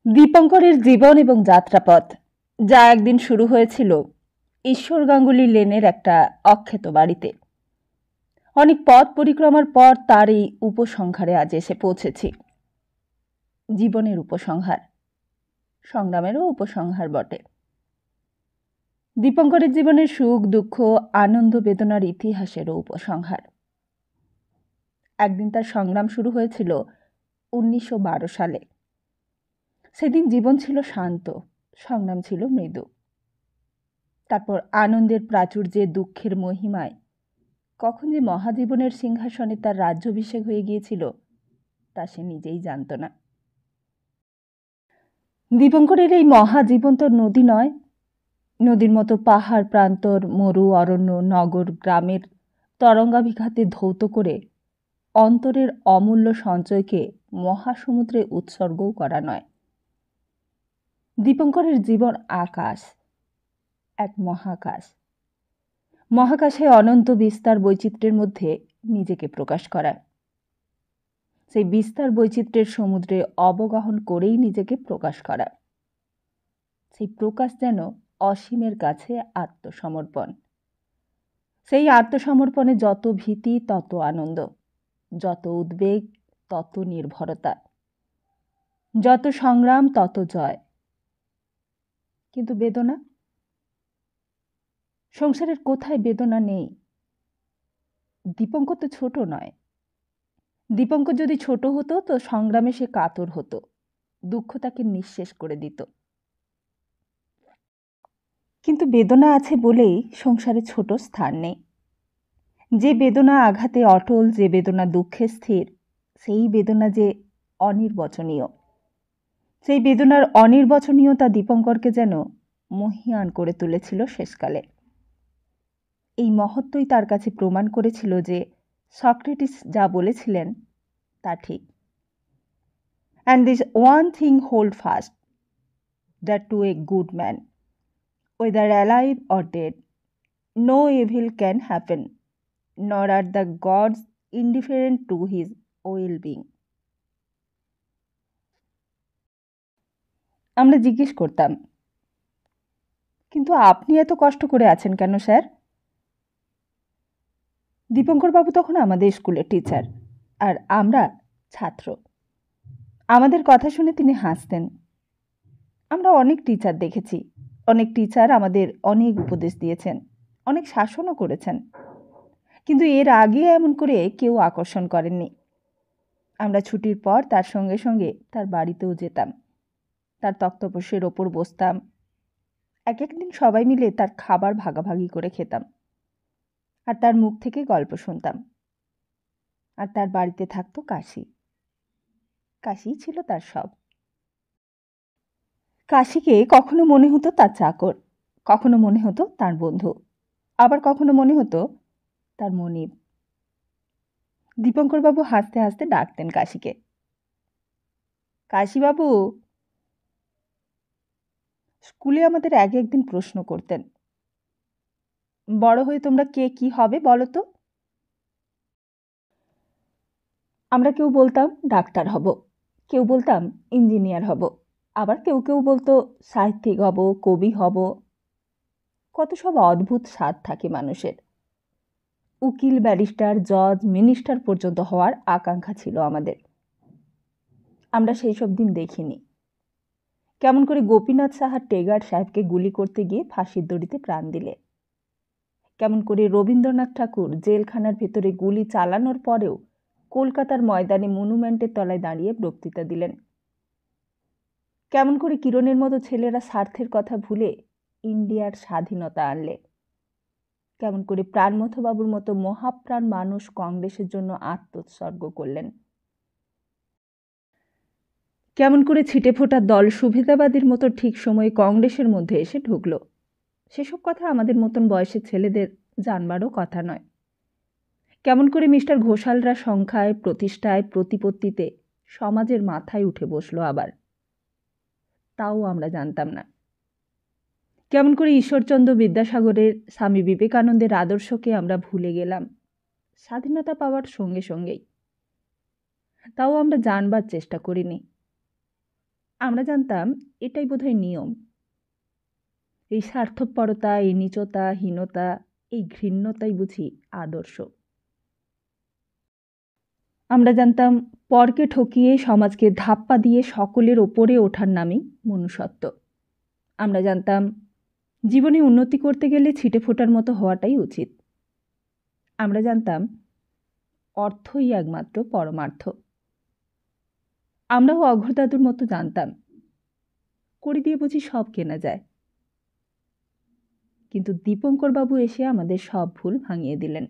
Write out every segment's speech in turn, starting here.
দীপঙ্করের জীবন এবং যাত্রাপথ, যা একদিন শুরু হয়েছিল ঈশ্বর গাঙ্গুলি লেনের একটা অখ্যাত বাড়িতে। অনেক পথ পরিক্রমার পর তার এই উপসংহারে আজ এসে পৌঁছেছি। জীবনের উপসংহার, সংগ্রামেরও উপসংহার বটে। দীপঙ্করের জীবনের সুখ দুঃখ আনন্দ বেদনার ইতিহাসেরও উপসংহার। একদিন তার সংগ্রাম শুরু হয়েছিল 1912 সালে। সেদিন জীবন ছিল শান্ত, সংগ্রাম ছিল মৃদু। তারপর আনন্দের প্রাচুর্যে দুঃখের মহিমায় কখন যে মহাজীবনের সিংহাসনে তার রাজ্যাভিষেক হয়ে গিয়েছিল তা সে নিজেই জানত না। দীপঙ্করের এই মহাজীবন তো নদী নয়, নদীর মতো পাহাড় প্রান্তর, মরু অরণ্য, নগর গ্রামের তরঙ্গাভিঘাতে ধৌত করে অন্তরের অমূল্য সঞ্চয়কে মহাসমুদ্রে উৎসর্গও করা নয়। দীপঙ্করের জীবন আকাশ, এক মহাকাশ। মহাকাশে অনন্ত বিস্তার বৈচিত্র্যের মধ্যে নিজেকে প্রকাশ করা, সেই বিস্তার বৈচিত্র্যের সমুদ্রে অবগাহন করেই নিজেকে প্রকাশ করা। সেই প্রকাশ যেন অসীমের কাছে আত্মসমর্পণ। সেই আত্মসমর্পণে যত ভীতি তত আনন্দ, যত উদ্বেগ তত নির্ভরতা, যত সংগ্রাম তত জয়। কিন্তু বেদনা, সংসারের কোথায় বেদনা নেই? দীপঙ্কর তো ছোট নয়। দীপঙ্কর যদি ছোট হতো তো সংগ্রামে সে কাতর হতো, দুঃখ তাকে নিঃশেষ করে দিত। কিন্তু বেদনা আছে বলেই সংসারে ছোট স্থান নেই। যে বেদনা আঘাতে অটল, যে বেদনা দুঃখে স্থির, সেই বেদনা যে অনির্বচনীয়। সেই বেদনার অনির্বচনীয়তা দীপঙ্করকে যেন মহীয়ান করে তুলেছিল শেষকালে। এই মহত্বই তার কাছে প্রমাণ করেছিল যে সক্রেটিস যা বলেছিলেন তা ঠিক। And this one thing hold fast, that to a good man, whether alive or dead, no evil can happen, nor are the gods indifferent to his well-being. আমরা জিজ্ঞেস করতাম, কিন্তু আপনি এত কষ্ট করে আছেন কেন স্যার? দীপঙ্কর বাবু তখন আমাদের স্কুলের টিচার, আর আমরা ছাত্র। আমাদের কথা শুনে তিনি হাসতেন। আমরা অনেক টিচার দেখেছি, অনেক টিচার আমাদের অনেক উপদেশ দিয়েছেন, অনেক শাসনও করেছেন, কিন্তু এর আগে এমন করে কেউ আকর্ষণ করেননি। আমরা ছুটির পর তার সঙ্গে সঙ্গে তার বাড়িতেও যেতাম, তার তক্তপোষের ওপর বসতাম। এক একদিন সবাই মিলে তার খাবার ভাগাভাগি করে খেতাম, আর তার মুখ থেকে গল্প শুনতাম। আর তার বাড়িতে থাকতো কাশি। কাশিই ছিল তার সব। কাশিকে কখনো মনে হতো তার চাকর, কখনো মনে হতো তার বন্ধু, আবার কখনো মনে হতো তার মনিব। দীপঙ্করবাবু হাসতে হাসতে ডাকতেন কাশিকে, কাশিবাবু। স্কুলে আমাদের এক একদিন প্রশ্ন করতেন, বড় হয়ে তোমরা কে কি হবে বলো তো? আমরা কেউ বলতাম ডাক্তার হব, কেউ বলতাম ইঞ্জিনিয়ার হব, আবার কেউ কেউ বলতো সাহিত্যিক হব, কবি হব। কত সব অদ্ভুত স্বাদ থাকে মানুষের। উকিল, ব্যারিস্টার, জজ, মিনিস্টার পর্যন্ত হওয়ার আকাঙ্ক্ষা ছিল আমাদের। আমরা সেই সব দিন দেখিনি। কেমন করে গোপীনাথ সাহার টেগার সাহেবকে গুলি করতে গিয়ে ফাঁসির দড়িতে প্রাণ দিলে, কেমন করে রবীন্দ্রনাথ ঠাকুর জেলখানার ভেতরে গুলি চালানোর পরেও কলকাতার ময়দানে মনুমেন্টের তলায় দাঁড়িয়ে বক্তৃতা দিলেন, কেমন করে কিরণের মতো ছেলেরা স্বার্থের কথা ভুলে ইন্ডিয়ার স্বাধীনতা আনলে, কেমন করে প্রাণমথবাবুর মতো মহাপ্রাণ মানুষ কংগ্রেসের জন্য আত্মোৎসর্গ করলেন, কেমন করে ছিটে ফোটা দল সুবিধাবাদীর মতো ঠিক সময়ে কংগ্রেসের মধ্যে এসে ঢুকল। সেসব কথা আমাদের মতন বয়সের ছেলেদের জানবারও কথা নয়। কেমন করে মিস্টার ঘোষালরা সংখ্যায়, প্রতিষ্ঠায়, প্রতিপত্তিতে সমাজের মাথায় উঠে বসলো আবার, তাও আমরা জানতাম না। কেমন করে ঈশ্বরচন্দ্র বিদ্যাসাগরের, স্বামী বিবেকানন্দের আদর্শকে আমরা ভুলে গেলাম স্বাধীনতা পাওয়ার সঙ্গে সঙ্গেই, তাও আমরা জানবার চেষ্টা করিনি। আমরা জানতাম এটাই বোধহয় নিয়ম। এই স্বার্থপরতা, এই নীচতা, হীনতা, এই ঘৃণ্যতাই বুঝি আদর্শ। আমরা জানতাম পরকে ঠকিয়ে সমাজকে ধাপ্পা দিয়ে সকলের ওপরে ওঠার নামই মনুষ্যত্ব। আমরা জানতাম জীবনে উন্নতি করতে গেলে ছিটে ফোটার মতো হওয়াটাই উচিত। আমরা জানতাম অর্থই একমাত্র পরমার্থ। আমরাও অঘোরদাদুর মতো জানতাম কড়ি দিয়ে বুঝি সব কেনা যায়। কিন্তু দীপঙ্করবাবু এসে আমাদের সব ভুল ভাঙিয়ে দিলেন।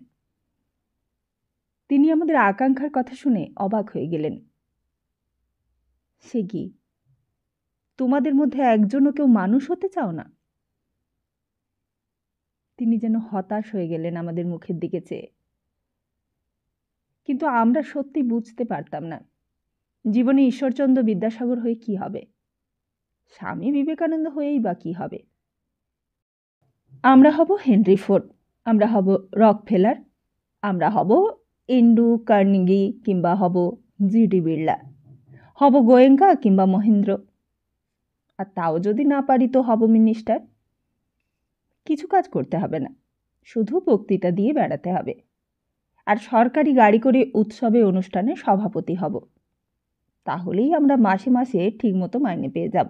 তিনি আমাদের আকাঙ্ক্ষার কথা শুনে অবাক হয়ে গেলেন। সে কি, তোমাদের মধ্যে একজনও কেউ মানুষ হতে চাও না? তিনি যেন হতাশ হয়ে গেলেন আমাদের মুখের দিকে চেয়ে। কিন্তু আমরা সত্যি বুঝতে পারতাম না জীবনে ঈশ্বরচন্দ্র বিদ্যাসাগর হয়ে কি হবে, স্বামী বিবেকানন্দ হয়েই বা কি হবে। আমরা হব হেনরি ফোর্ড, আমরা হব রকফেলার, আমরা হব এন্ড্রু কার্নেগি কিংবা হব জিডি বিড়লা, হব গোয়েঙ্কা কিংবা মহেন্দ্র। আর তাও যদি না পারি তো হব মিনিস্টার। কিছু কাজ করতে হবে না, শুধু বক্তৃতা দিয়ে বেড়াতে হবে, আর সরকারি গাড়ি করে উৎসবে অনুষ্ঠানে সভাপতি হব। তাহলেই আমরা মাসে মাসে ঠিকমতো মাইনে পেয়ে যাব।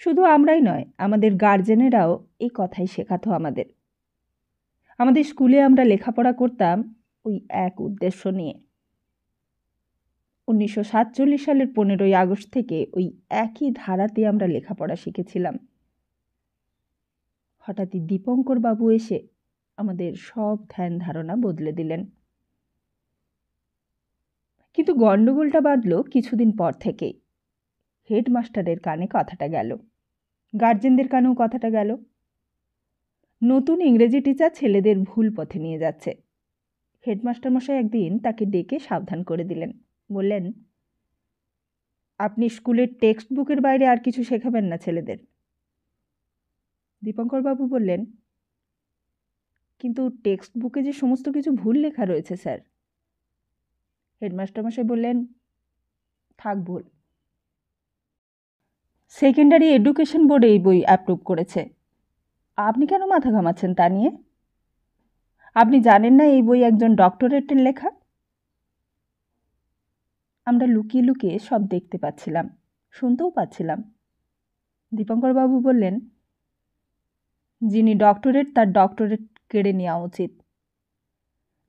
শুধু আমরাই নয়, আমাদের গার্জেনেরাও এই কথাই শেখাতো আমাদের। আমাদের স্কুলে আমরা লেখাপড়া করতাম ওই এক উদ্দেশ্য নিয়ে। 1947 সালের 15ই আগস্ট থেকে ওই একই ধারাতে আমরা লেখাপড়া শিখেছিলাম। হঠাৎই দীপঙ্কর বাবু এসে আমাদের সব ধ্যান ধারণা বদলে দিলেন। কিন্তু গণ্ডগোলটা বাঁধল কিছুদিন পর থেকেই। হেডমাস্টারের কানে কথাটা গেল, গার্জেনদের কানেও কথাটা গেল। নতুন ইংরেজি টিচার ছেলেদের ভুল পথে নিয়ে যাচ্ছে। হেডমাস্টার মশাই একদিন তাকে ডেকে সাবধান করে দিলেন। বললেন, আপনি স্কুলের টেক্সট বুকের বাইরে আর কিছু শেখাবেন না ছেলেদের। দীপঙ্করবাবু বললেন, কিন্তু টেক্সট বুকে যে সমস্ত কিছু ভুল লেখা রয়েছে স্যার। হেডমাস্টার মশাই বললেন, থাক ভুল। সেকেন্ডারি এডুকেশন বোর্ড এই বই অ্যাপ্রুভ করেছে, আপনি কেন মাথা ঘামাচ্ছেন তা নিয়ে? আপনি জানেন না এই বই একজন ডক্টরেটের লেখা? আমরা লুকিয়ে লুকিয়ে সব দেখতে পাচ্ছিলাম, শুনতেও পাচ্ছিলাম। দীপঙ্করবাবু বললেন, যিনি ডক্টরেট তার ডক্টরেট কেড়ে নেওয়া উচিত।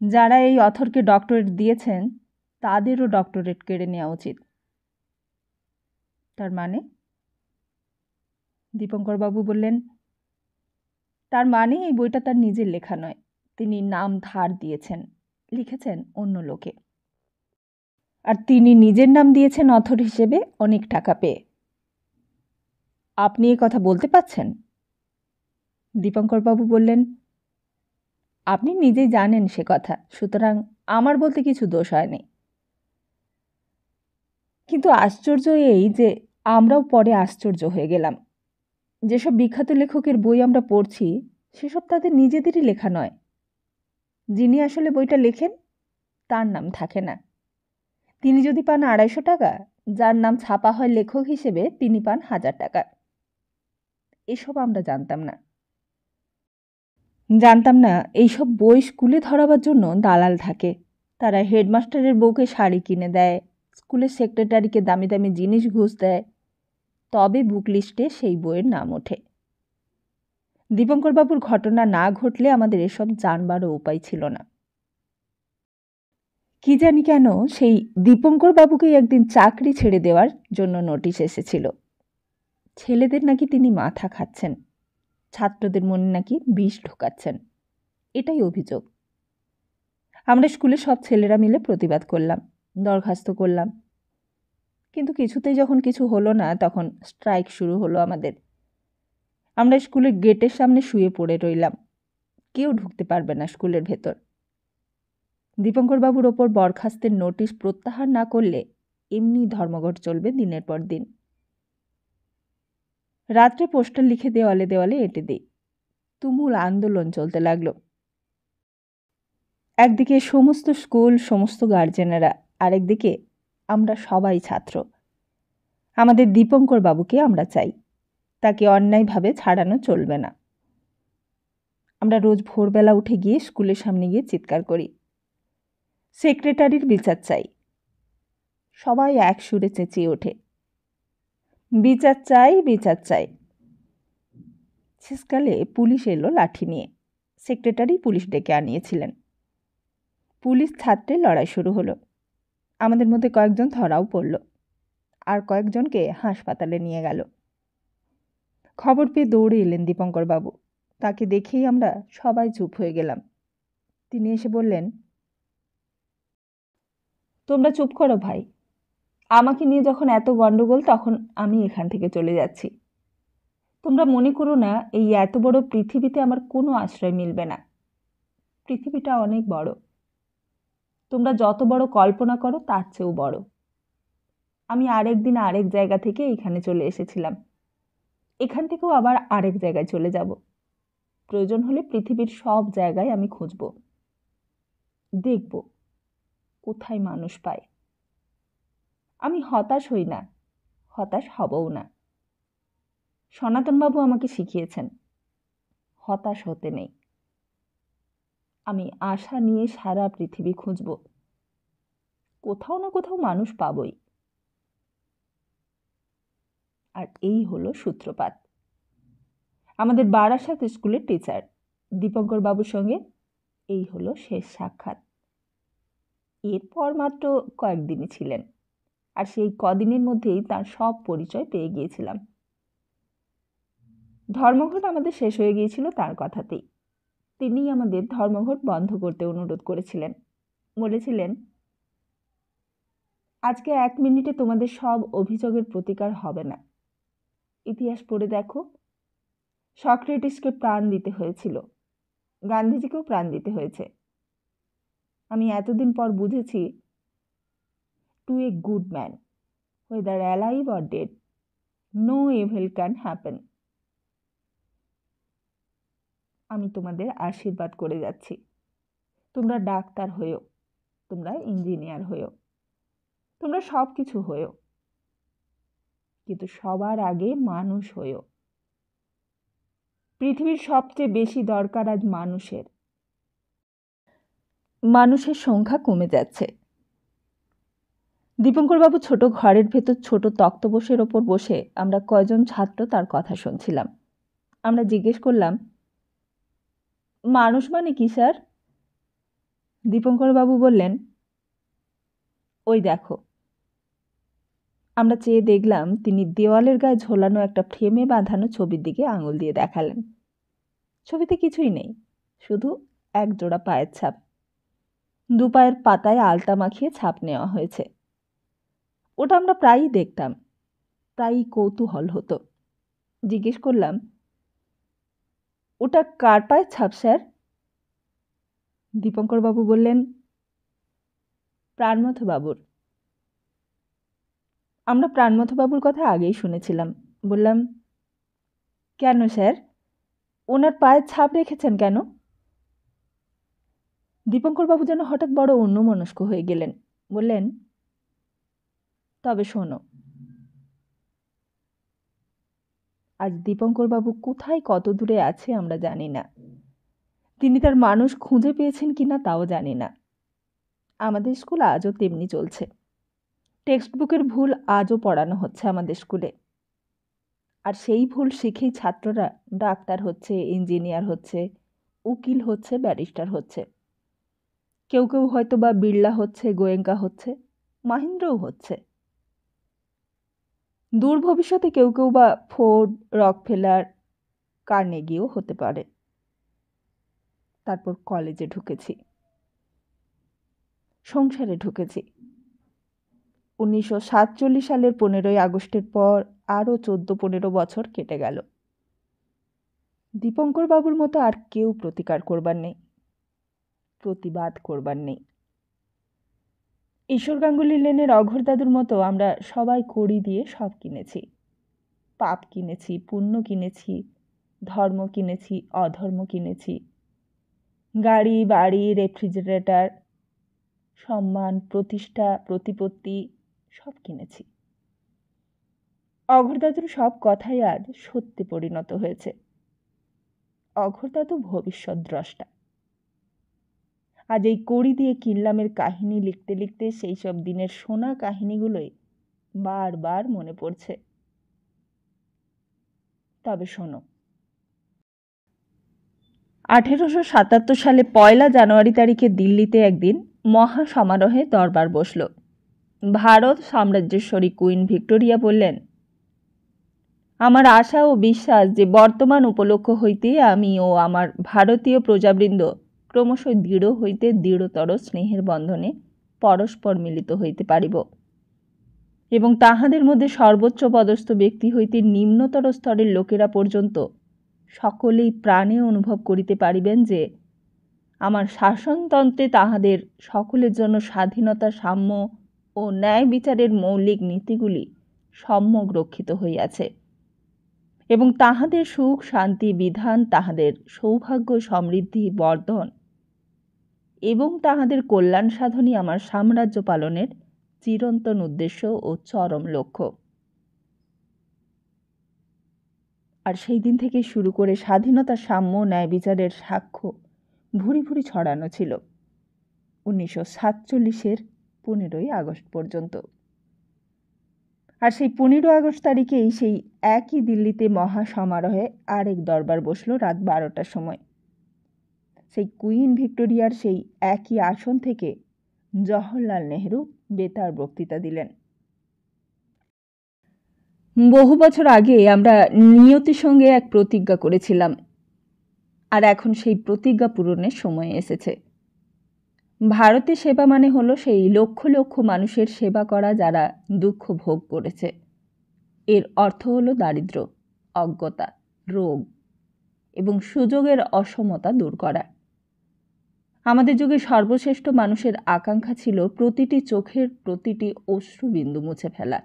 যারা এই অথরকে ডক্টরেট দিয়েছেন তাদেরও ডক্টরেট কেড়ে নেওয়া উচিত। তার মানে? দীপঙ্করবাবু বললেন, তার মানে এই বইটা তার নিজের লেখা নয়, তিনি নাম ধার দিয়েছেন, লিখেছেন অন্য লোকে। আর তিনি নিজের নাম দিয়েছেন অথর হিসেবে অনেক টাকা পেয়ে। আপনি এ কথা বলতে পারছেন? দীপঙ্করবাবু বললেন, আপনি নিজেই জানেন সে কথা, সুতরাং আমার বলতে কিছু দোষ হয়নি। কিন্তু আশ্চর্য এই যে আমরাও পরে আশ্চর্য হয়ে গেলাম। যেসব বিখ্যাত লেখকের বই আমরা পড়ছি সেসব তাদের নিজেদেরই লেখা নয়। যিনি আসলে বইটা লেখেন তার নাম থাকে না। তিনি যদি পান 250 টাকা, যার নাম ছাপা হয় লেখক হিসেবে তিনি পান 1000 টাকা। এসব আমরা জানতাম না। জানতাম না এইসব বই স্কুলে ধরাবার জন্য দালাল থাকে। তারা হেডমাস্টারের বউকে শাড়ি কিনে দেয়, স্কুলের সেক্রেটারিকে দামি দামি জিনিস ঘুষ দেয়, তবে বুক লিস্টে সেই বইয়ের নাম ওঠে। দীপঙ্করবাবুর ঘটনা না ঘটলে আমাদের এসব জানবারও উপায় ছিল না। কি জানি কেন সেই দীপঙ্করবাবুকেই একদিন চাকরি ছেড়ে দেওয়ার জন্য নোটিশ এসেছিল। ছেলেদের নাকি তিনি মাথা খাচ্ছেন, ছাত্রদের মনে নাকি বিষ ঢোকাচ্ছেন, এটাই অভিযোগ। আমরা স্কুলে সব ছেলেরা মিলে প্রতিবাদ করলাম, দরখাস্ত করলাম, কিন্তু কিছুতেই যখন কিছু হলো না তখন স্ট্রাইক শুরু হলো আমাদের। আমরা স্কুলের গেটের সামনে শুয়ে পড়ে রইলাম, কেউ ঢুকতে পারবে না স্কুলের ভেতর। দীপঙ্করবাবুর ওপর বরখাস্তের নোটিশ প্রত্যাহার না করলে এমনি ধর্মঘট চলবে দিনের পর দিন। রাত্রে পোস্টার লিখে দেওয়ালে দেওয়ালে এঁটে দিই। তুমুল আন্দোলন চলতে লাগলো। একদিকে সমস্ত স্কুল, সমস্ত গার্জেনেরা, আরেকদিকে আমরা সবাই ছাত্র। আমাদের দীপঙ্কর বাবুকে আমরা চাই, তাকে অন্যায়ভাবে ছাড়ানো চলবে না। আমরা রোজ ভোরবেলা উঠে গিয়ে স্কুলের সামনে গিয়ে চিৎকার করি, সেক্রেটারির বিচার চাই। সবাই এক সুরে চেঁচিয়ে ওঠে, বিচার চাই, বিচার চাই। শেষকালে পুলিশ এলো লাঠি নিয়ে। সেক্রেটারি পুলিশ ডেকে আনিয়েছিলেন। পুলিশ ছাত্রের লড়াই শুরু হলো। আমাদের মধ্যে কয়েকজন ধরাও পড়ল, আর কয়েকজনকে হাসপাতালে নিয়ে গেল। খবর পেয়ে দৌড়ে এলেন দীপঙ্কর বাবু। তাকে দেখেই আমরা সবাই চুপ হয়ে গেলাম। তিনি এসে বললেন, তোমরা চুপ করো ভাই, আমাকে নিয়ে যখন এত গন্ডগোল তখন আমি এখান থেকে চলে যাচ্ছি। তোমরা মনে করো না এই এত বড় পৃথিবীতে আমার কোনো আশ্রয় মিলবে না। পৃথিবীটা অনেক বড়, তোমরা যত বড় কল্পনা করো তার চেয়েও বড়। আমি আরেকদিন আরেক জায়গা থেকে এখানে চলে এসেছিলাম, এখান থেকেও আবার আরেক জায়গায় চলে যাব। প্রয়োজন হলে পৃথিবীর সব জায়গায় আমি খুঁজব, দেখব কোথায় মানুষ পায়। আমি হতাশ হই না, হতাশ হবও না। সনাতনবাবু আমাকে শিখিয়েছেন হতাশ হতে নেই। আমি আশা নিয়ে সারা পৃথিবী খুঁজব, কোথাও না কোথাও মানুষ পাবই। আর এই হলো সূত্রপাত। আমাদের বারাসাত স্কুলের টিচার দীপঙ্কর বাবুর সঙ্গে এই হলো শেষ সাক্ষাৎ। এরপর মাত্র কয়েকদিনই ছিলেন, আর সেই কদিনের মধ্যেই তার সব পরিচয় পেয়ে গিয়েছিলাম। ধর্মঘট আমাদের শেষ হয়ে গিয়েছিল তার কথাতেই। তিনিই আমাদের ধর্মঘট বন্ধ করতে অনুরোধ করেছিলেন। বলেছিলেন, আজকে 1 মিনিটে তোমাদের সব অভিযোগের প্রতিকার হবে না। ইতিহাস পড়ে দেখো, সক্রেটিসকে প্রাণ দিতে হয়েছিল, গান্ধীজিকেও প্রাণ দিতে হয়েছে। আমি এতদিন পর বুঝেছি, to a good man, whether alive or dead, no evil can happen. আমি তোমাদের আশীর্বাদ করে যাচ্ছি। তোমরা ডাক্তার হয়েও, তোমরা ইঞ্জিনিয়ার হয়েও, তোমরা সব কিছু হয়েও, কিন্তু সবার আগে মানুষ হয়েও। পৃথিবীর সবচেয়ে বেশি দরকার আজ মানুষের। মানুষের সংখ্যা কমে যাচ্ছে। দীপঙ্করবাবু ছোট ঘরের ভেতর ছোট তক্তপোষের ওপর বসে আমরা কয়জন ছাত্র তার কথা শুনছিলাম। আমরা জিজ্ঞেস করলাম, মানুষ মানে কি স্যার? দীপঙ্করবাবু বললেন, ওই দেখো। আমরা চেয়ে দেখলাম তিনি দেওয়ালের গায়ে ঝোলানো একটা ফ্রেমে বাঁধানো ছবির দিকে আঙুল দিয়ে দেখালেন। ছবিতে কিছুই নেই, শুধু এক জোড়া পায়ের ছাপ। 2 পায়ের পাতায় আলতা মাখিয়ে ছাপ নেওয়া হয়েছে। ওটা আমরা প্রায়ই দেখতাম, প্রায়ই কৌতূহল হতো। জিজ্ঞেস করলাম, ওটা কার পায়ের ছাপ স্যার? দীপঙ্করবাবু বললেন, প্রাণমথবাবুর। আমরা প্রাণমথবাবুর কথা আগেই শুনেছিলাম। বললাম, কেন স্যার, ওনার পায়ের ছাপ রেখেছেন কেন? দীপঙ্করবাবু যেন হঠাৎ বড় অন্যমনস্ক হয়ে গেলেন। বললেন, তবে শোনো, আজ দীপঙ্করবাবু কোথায় কত দূরে আছে আমরা জানি না। তিনি তার মানুষ খুঁজে পেয়েছেন কিনা তাও জানি না। আমাদের স্কুল আজও তেমনি চলছে। টেক্সট বুকের ভুল আজও পড়ানো হচ্ছে আমাদের স্কুলে। আর সেই ভুল শিখেই ছাত্ররা ডাক্তার হচ্ছে, ইঞ্জিনিয়ার হচ্ছে, উকিল হচ্ছে, ব্যারিস্টার হচ্ছে। কেউ কেউ হয়তো বা বিড়লা হচ্ছে, গোয়েঙ্কা হচ্ছে, মাহিন্দ্রও হচ্ছে। দূর ভবিষ্যতে কেউ কেউ বা ফোর্ড, রকফেলার, কার্নেগিও হতে পারে। তারপর কলেজে ঢুকেছি, সংসারে ঢুকেছি। 1947 সালের 15ই আগস্টের পর আরও 14-15 বছর কেটে গেল। দীপঙ্করবাবুর মতো আর কেউ প্রতিকার করবার নেই, প্রতিবাদ করবার নেই। ঈশ্বর গাঙ্গুলি লেনের অঘোর দাদুর মতো আমরা সবাই কড়ি দিয়ে সব কিনেছি। পাপ কিনেছি, পুণ্য কিনেছি, ধর্ম কিনেছি, অধর্ম কিনেছি, গাড়ি, বাড়ি, রেফ্রিজারেটর, সম্মান, প্রতিষ্ঠা, প্রতিপত্তি সব কিনেছি। অঘোরদাদুর সব কথাই আজ সত্যি পরিণত হয়েছে। অঘোরদাদু ভবিষ্যৎ দ্রষ্টা। আজ এই কড়ি দিয়ে কিনলামের কাহিনী লিখতে লিখতে সেই সব দিনের শোনা কাহিনীগুলোই বারবার মনে পড়ছে। তবে শোনো, 1877 সালে 1 জানুয়ারি তারিখে দিল্লিতে একদিন মহা সমারোহে দরবার বসল। ভারত সাম্রাজ্যেশ্বরী কুইন ভিক্টোরিয়া বললেন, আমার আশা ও বিশ্বাস যে বর্তমান উপলক্ষ হইতে আমি ও আমার ভারতীয় প্রজাবৃন্দ ক্রমশ দৃঢ় হইতে দৃঢ়তর স্নেহের বন্ধনে পরস্পর মিলিত হইতে পারিব এবং তাহাদের মধ্যে সর্বোচ্চ পদস্থ ব্যক্তি হইতে নিম্নতর স্তরের লোকেরা পর্যন্ত সকলেই প্রাণে অনুভব করিতে পারিবেন যে আমার শাসনতন্ত্রে তাহাদের সকলের জন্য স্বাধীনতা, সাম্য ও ন্যায় বিচারের মৌলিক নীতিগুলি সম্যক রক্ষিত হইয়াছে এবং তাহাদের সুখ, শান্তি, বিধান, তাহাদের সৌভাগ্য, সমৃদ্ধি, বর্ধন এবং তাহাদের কল্যাণ সাধনই আমার সাম্রাজ্য পালনের চিরন্তন উদ্দেশ্য ও চরম লক্ষ্য। আর সেই দিন থেকে শুরু করে স্বাধীনতা, সাম্য, ন্যায় বিচারের সাক্ষ্য ভুরি ভুরি ছড়ানো ছিল 1947-এর 15ই আগস্ট পর্যন্ত। আর সেই 15 আগস্ট তারিখেই সেই একই দিল্লিতে মহা সমারোহে আরেক দরবার বসল রাত 12টার সময়। সেই কুইন ভিক্টোরিয়ার সেই একই আসন থেকে জওহরলাল নেহরু বেতার বক্তৃতা দিলেন। বহু বছর আগে আমরা নিয়তির সঙ্গে এক প্রতিজ্ঞা করেছিলাম, আর এখন সেই প্রতিজ্ঞা পূরণের সময় এসেছে। ভারতের সেবা মানে হলো সেই লক্ষ লক্ষ মানুষের সেবা করা যারা দুঃখ ভোগ করেছে। এর অর্থ হলো দারিদ্র্য, অজ্ঞতা, রোগ এবং সুযোগের অসমতা দূর করা। আমাদের যুগে সর্বশ্রেষ্ঠ মানুষের আকাঙ্ক্ষা ছিল প্রতিটি চোখের প্রতিটি অশ্রুবিন্দু মুছে ফেলা।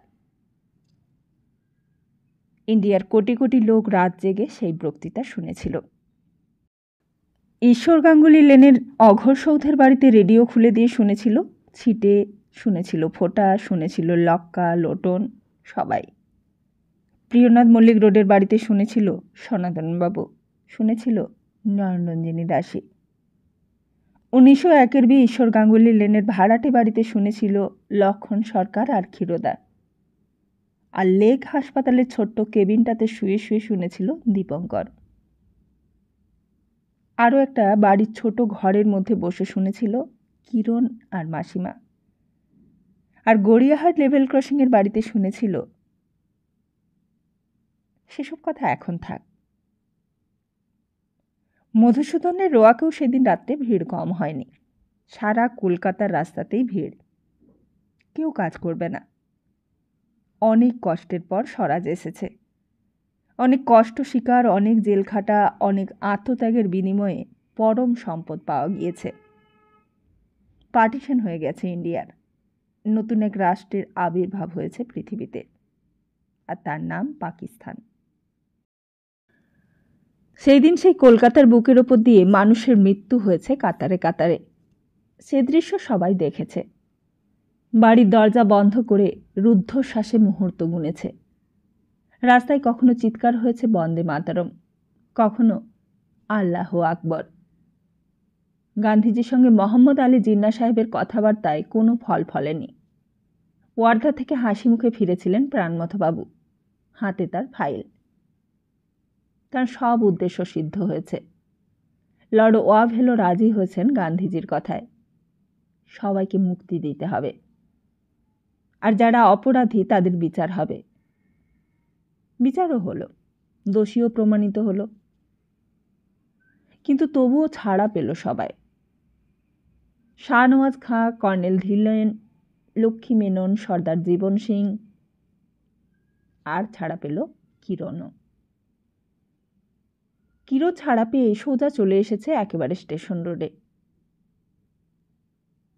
ইন্ডিয়ার কোটি কোটি লোক রাত জেগে সেই বক্তৃতা শুনেছিল। ঈশ্বর গাঙ্গুলি লেনের অঘোর সৌধের বাড়িতে রেডিও খুলে দিয়ে শুনেছিল ছিটে, শুনেছিল ফোঁটা, শুনেছিল লক্কা, লোটন, সবাই। প্রিয়নাথ মল্লিক রোডের বাড়িতে শুনেছিল সনাতনবাবু, শুনেছিল নয়নরঞ্জিনী দাসী। 1901-এর ঈশ্বর গাঙ্গুলি লেনের ভাড়াটে বাড়িতে শুনেছিল লক্ষণ সরকার আর ক্ষীরোদা। আর লেক হাসপাতালের ছোট্ট কেবিনটাতে শুয়ে শুয়ে শুনেছিল দীপঙ্কর। আরও একটা বাড়ির ছোট ঘরের মধ্যে বসে শুনেছিল কিরণ আর মাসিমা। আর গড়িয়াহাট লেভেল ক্রসিংয়ের বাড়িতে শুনেছিল। সেসব কথা এখন থাক। মধুসূদনের রোয়াকেও সেদিন রাত্রে ভিড় কম হয়নি। সারা কলকাতার রাস্তাতেই ভিড়। কেউ কাজ করবে না। অনেক কষ্টের পর স্বরাজ এসেছে। অনেক কষ্ট স্বীকার, অনেক জেলখাটা, অনেক আত্মত্যাগের বিনিময়ে পরম সম্পদ পাওয়া গিয়েছে। পার্টিশন হয়ে গেছে ইন্ডিয়ার। নতুন এক রাষ্ট্রের আবির্ভাব হয়েছে পৃথিবীতে, আর তার নাম পাকিস্তান। সেই দিন সেই কলকাতার বুকের ওপর দিয়ে মানুষের মৃত্যু হয়েছে কাতারে কাতারে। সে দৃশ্য সবাই দেখেছে। বাড়ির দরজা বন্ধ করে রুদ্ধশ্বাসে মুহূর্ত গুনেছে। রাস্তায় কখনো চিৎকার হয়েছে বন্দে মাতরম, কখনো আল্লাহু আকবর। গান্ধীজির সঙ্গে মোহাম্মদ আলী জিন্নাহ সাহেবের কথাবার্তায় কোনো ফল ফলেনি। ওয়ার্ধা থেকে হাসি মুখে ফিরেছিলেন প্রাণমথবাবু, হাতে তার ফাইল। তার সব উদ্দেশ্য সিদ্ধ হয়েছে। লর্ড ওয়াভেলও রাজি হয়েছেন গান্ধীজির কথায়। সবাইকে মুক্তি দিতে হবে, আর যারা অপরাধী তাদের বিচার হবে। বিচারও হলো, দোষীও প্রমাণিত হলো। কিন্তু তবুও ছাড়া পেল সবাই। শাহনওয়াজ খাঁ, কর্নেল ধিলেন, লক্ষ্মী মেনন, সর্দার জীবন সিং, আর ছাড়া পেল কিরণও। কিরণ ছাড়া পেয়ে সোজা চলে এসেছে একেবারে স্টেশন রোডে।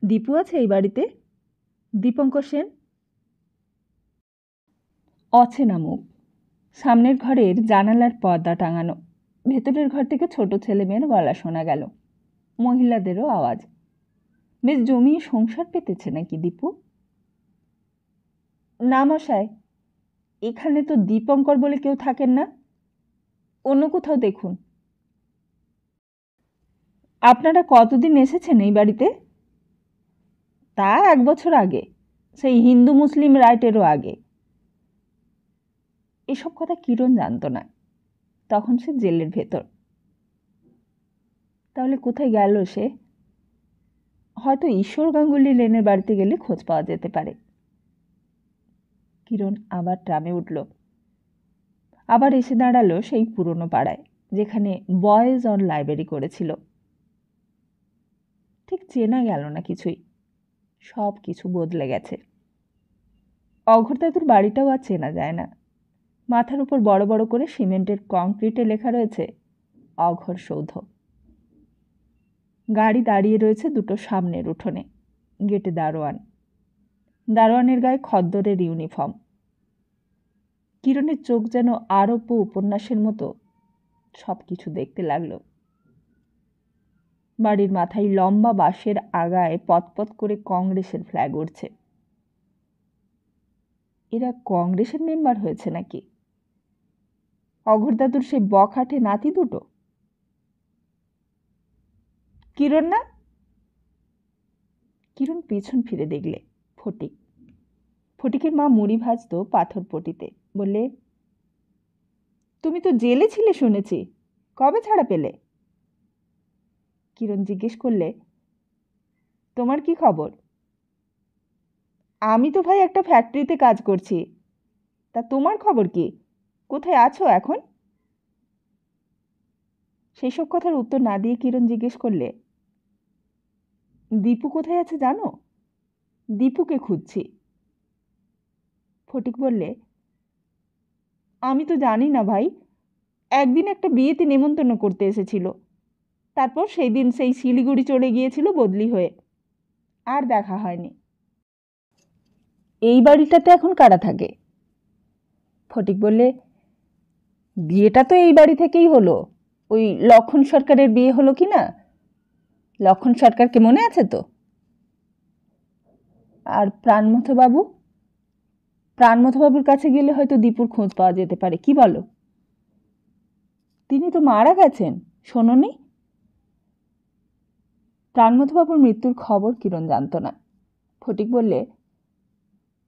দীপু আছে এই বাড়িতে? দীপঙ্কর সেন। অচেনা মুখ। সামনের ঘরের জানালার পর্দা টাঙানো। ভেতরের ঘর থেকে ছোট ছেলে মেয়ের গলা শোনা গেল, মহিলাদেরও আওয়াজ। বেশ জমিয়ে সংসার পেতেছে নাকি দীপু? না মশাই, এখানে তো দীপঙ্কর বলে কেউ থাকেন না, অন্য কোথাও দেখুন। আপনারা কতদিন এসেছেন এই বাড়িতে? তা 1 বছর আগে, সেই হিন্দু মুসলিম রাইটেরও আগে। এসব কথা কিরণ জানত না, তখন সে জেলের ভেতর। তাহলে কোথায় গেল সে? হয়তো ঈশ্বর গাঙ্গুলি লেনের বাড়িতে গেলে খোঁজ পাওয়া যেতে পারে। কিরণ আবার ট্রামে উঠল, আবার এসে দাঁড়ালো সেই পুরনো পাড়ায়, যেখানে বয়েজ অন লাইব্রেরি করেছিল। ঠিক চেনা গেল না কিছুই, সব কিছু বদলে গেছে। অঘোর দাদুর বাড়িটাও আর চেনা যায় না। মাথার উপর বড় বড় করে সিমেন্টের কংক্রিটে লেখা রয়েছে অঘোর সৌধ। গাড়ি দাঁড়িয়ে রয়েছে দুটো সামনের উঠোনে, গেটে দারোয়ান, দারোয়ানের গায়ে খদ্দরের ইউনিফর্ম। কিরণের চোখ যেন আরব্য উপন্যাসের মতো সব কিছু দেখতে লাগলো। বাড়ির মাথায় লম্বা বাঁশের আগায় পতপত করে কংগ্রেসের ফ্ল্যাগ উড়ছে। এরা কংগ্রেসের মেম্বার হয়েছে নাকি? অঘোর দাদুর সেই বখাটে নাতি দুটো? কিরণ না? কিরণ পেছন ফিরে দেখলে ফটিক। ফটিকের মা মুড়ি ভাজতো পাথর পটিতে। বললে, তুমি তো জেলে ছিলে শুনেছি, কবে ছাড়া পেলে? কিরণ জিজ্ঞেস করলে, তোমার কি খবর? আমি তো ভাই একটা ফ্যাক্টরিতে কাজ করছি, তা তোমার খবর কি? কোথায় আছো এখন? সেই সব কথার উত্তর না দিয়ে কিরণ জিজ্ঞেস করলে, দীপু কোথায় আছে জানো? দীপুকে খুঁজছি। ফটিক বললে, আমি তো জানি না ভাই, একদিন একটা বিয়েতে নেমন্তন্ন করতে এসেছিল, তারপর সেই দিন সেই শিলিগুড়ি চলে গিয়েছিল বদলি হয়ে, আর দেখা হয়নি। এই বাড়িটাতে এখন কারা থাকে? ফটিক বললে, বিয়েটা তো এই বাড়ি থেকেই হলো। ওই লক্ষণ সরকারের বিয়ে হলো কি না? লক্ষণ সরকারকে মনে আছে তো? আর প্রাণমথবাবু? প্রাণমথবাবুর কাছে গেলে হয়তো দীপুর খোঁজ পাওয়া যেতে পারে, কি বলো? তিনি তো মারা গেছেন, শোনোনি? প্রাণমথবাবুর মৃত্যুর খবর কিরণ জানত না। ফটিক বললে,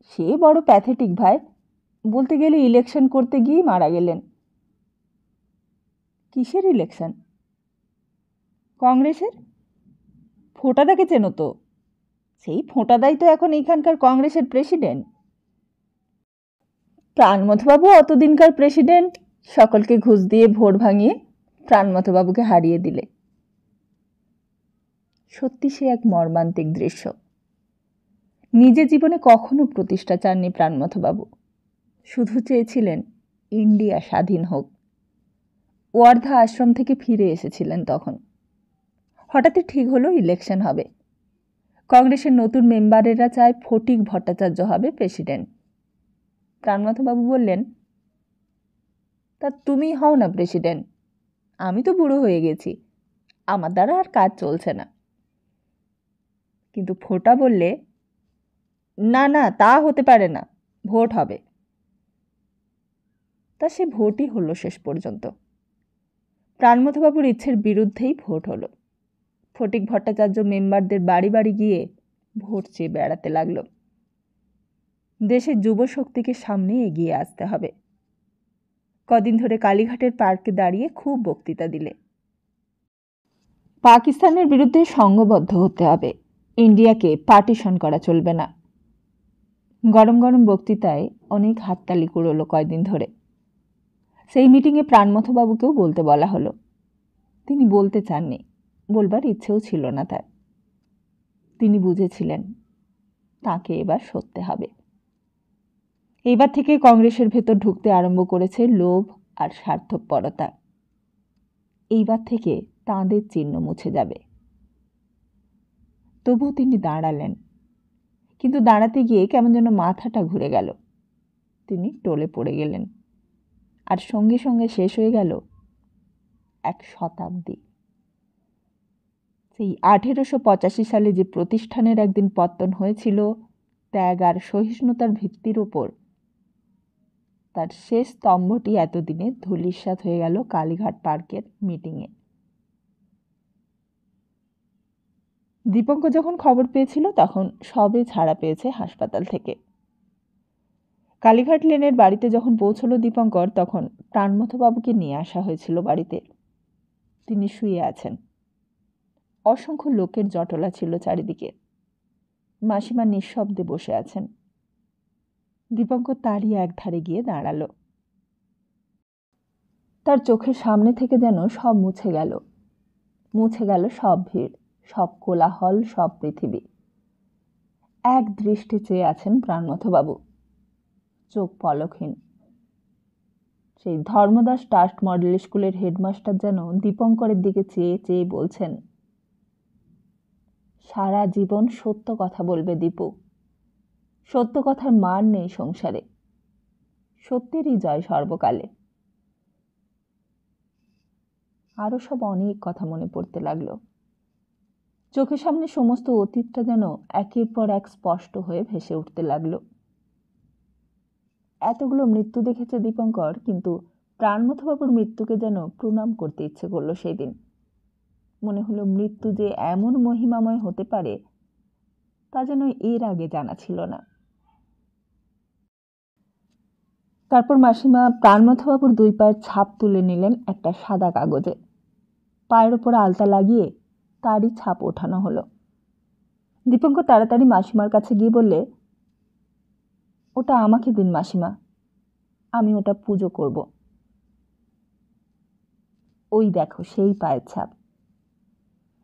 সে বড় প্যাথেটিক ভাই, বলতে গেলে ইলেকশন করতে গিয়েই মারা গেলেন। কিসের ইলেকশন? কংগ্রেসের। ফোঁটাদাকে চেনো তো? সেই ফোঁটাদাই তো এখন এইখানকার কংগ্রেসের প্রেসিডেন্ট। প্রাণমথবাবু অতদিনকার প্রেসিডেন্ট, সকলকে ঘুষ দিয়ে ভোট ভাঙিয়ে প্রাণমথবাবুকে হারিয়ে দিলে। সত্যি সে এক মর্মান্তিক দৃশ্য। নিজের জীবনে কখনো প্রতিষ্ঠা চাননি প্রাণমথবাবু, শুধু চেয়েছিলেন ইন্ডিয়া স্বাধীন হোক। ওয়ার্ধা আশ্রম থেকে ফিরে এসেছিলেন তখন। হঠাৎই ঠিক হলো ইলেকশন হবে। কংগ্রেসের নতুন মেম্বারেরা চায় ফটিক ভট্টাচার্য হবে প্রেসিডেন্ট। প্রাণমথবাবু বললেন, তা তুমি হও না প্রেসিডেন্ট, আমি তো বুড়ো হয়ে গেছি, আমার দ্বারা আর কাজ চলছে না। কিন্তু ফোঁটা বললে, না না, তা হতে পারে না, ভোট হবে। তা সে ভোটই হলো শেষ পর্যন্ত। প্রাণমথবাবুর ইচ্ছের বিরুদ্ধেই ভোট হলো। ফটিক ভট্টাচার্য মেম্বারদের বাড়ি বাড়ি গিয়ে ভোট চেয়ে বেড়াতে লাগলো। দেশের যুব শক্তিকে সামনে এগিয়ে আসতে হবে। কদিন ধরে কালীঘাটের পার্কে দাঁড়িয়ে খুব বক্তৃতা দিলে। পাকিস্তানের বিরুদ্ধে সংঘবদ্ধ হতে হবে, ইন্ডিয়াকে পার্টিশন করা চলবে না। গরম গরম বক্তৃতায় অনেক হাততালি কুড়োলো কয়দিন ধরে। সেই মিটিংয়ে প্রাণমথবাবুকেও বলতে বলা হলো। তিনি বলতে চাননি, বলবার ইচ্ছেও ছিল না তার। তিনি বুঝেছিলেন তাকে এবার সরতে হবে। এইবার থেকে কংগ্রেসের ভেতর ঢুকতে আরম্ভ করেছে লোভ আর স্বার্থপরতা। এইবার থেকে তাঁদের চিহ্ন মুছে যাবে। তবুও তিনি দাঁড়ালেন, কিন্তু দাঁড়াতে গিয়ে কেমন যেন মাথাটা ঘুরে গেল। তিনি টলে পড়ে গেলেন, আর সঙ্গে সঙ্গে শেষ হয়ে গেল এক শতাব্দী। সেই 1885 সালে যে প্রতিষ্ঠানের একদিন পতন হয়েছিল ত্যাগ আর সহিষ্ণুতার ভিত্তির ওপর, তার শেষ স্তম্ভটি এতদিনে ধূলিসাৎ হয়ে গেল কালীঘাট পার্কের মিটিংয়ে। দীপঙ্কর যখন খবর পেয়েছিল তখন সবে ছাড়া পেয়েছে হাসপাতাল থেকে। কালীঘাট লেনের বাড়িতে যখন পৌঁছলো দীপঙ্কর, তখন প্রাণমথবাবুকে নিয়ে আসা হয়েছিল বাড়িতে। তিনি শুয়ে আছেন। অসংখ্য লোকের জটলা ছিল চারিদিকে। মাসিমা নিঃশব্দে বসে আছেন। দীপঙ্কর তারই একধারে গিয়ে দাঁড়ালো। তার চোখের সামনে থেকে যেন সব মুছে গেল। মুছে গেল সব ভিড়, সব কোলাহল, সব পৃথিবী। এক দৃষ্টি চেয়ে আছেন প্রাণমথবাবু, চোখ পলকহীন। সেই ধর্মদাস ট্রাস্ট মডেল স্কুলের হেডমাস্টার যেন দীপঙ্করের দিকে চেয়ে চেয়ে বলছেন, সারা জীবন সত্য কথা বলবে দীপু। সত্য কথার মান নেই সংসারে। সত্যেরই জয় সর্বকালে। আরো সব অনেক কথা মনে পড়তে লাগলো। চোখের সামনে সমস্ত অতীতটা যেন একের পর এক স্পষ্ট হয়ে ভেসে উঠতে লাগলো। এতগুলো মৃত্যু দেখেছে দীপঙ্কর, কিন্তু প্রাণমথবাবুর মৃত্যুকে যেন প্রণাম করতে ইচ্ছে করলো সেই দিন। মনে হলো মৃত্যু যে এমন মহিমাময় হতে পারে তা যেন এর আগে জানা ছিল না। তারপর মাসিমা প্রাণমথবাবুর 2 পায়ের ছাপ তুলে নিলেন একটা সাদা কাগজে। পায়ের ওপর আলতা লাগিয়ে তারই ছাপ ওঠানো হলো। দীপঙ্কর তাড়াতাড়ি মাসিমার কাছে গিয়ে বললে, ওটা আমাকে দিন মাসিমা, আমি ওটা পুজো করব। ওই দেখো সেই পায়ের ছাপ।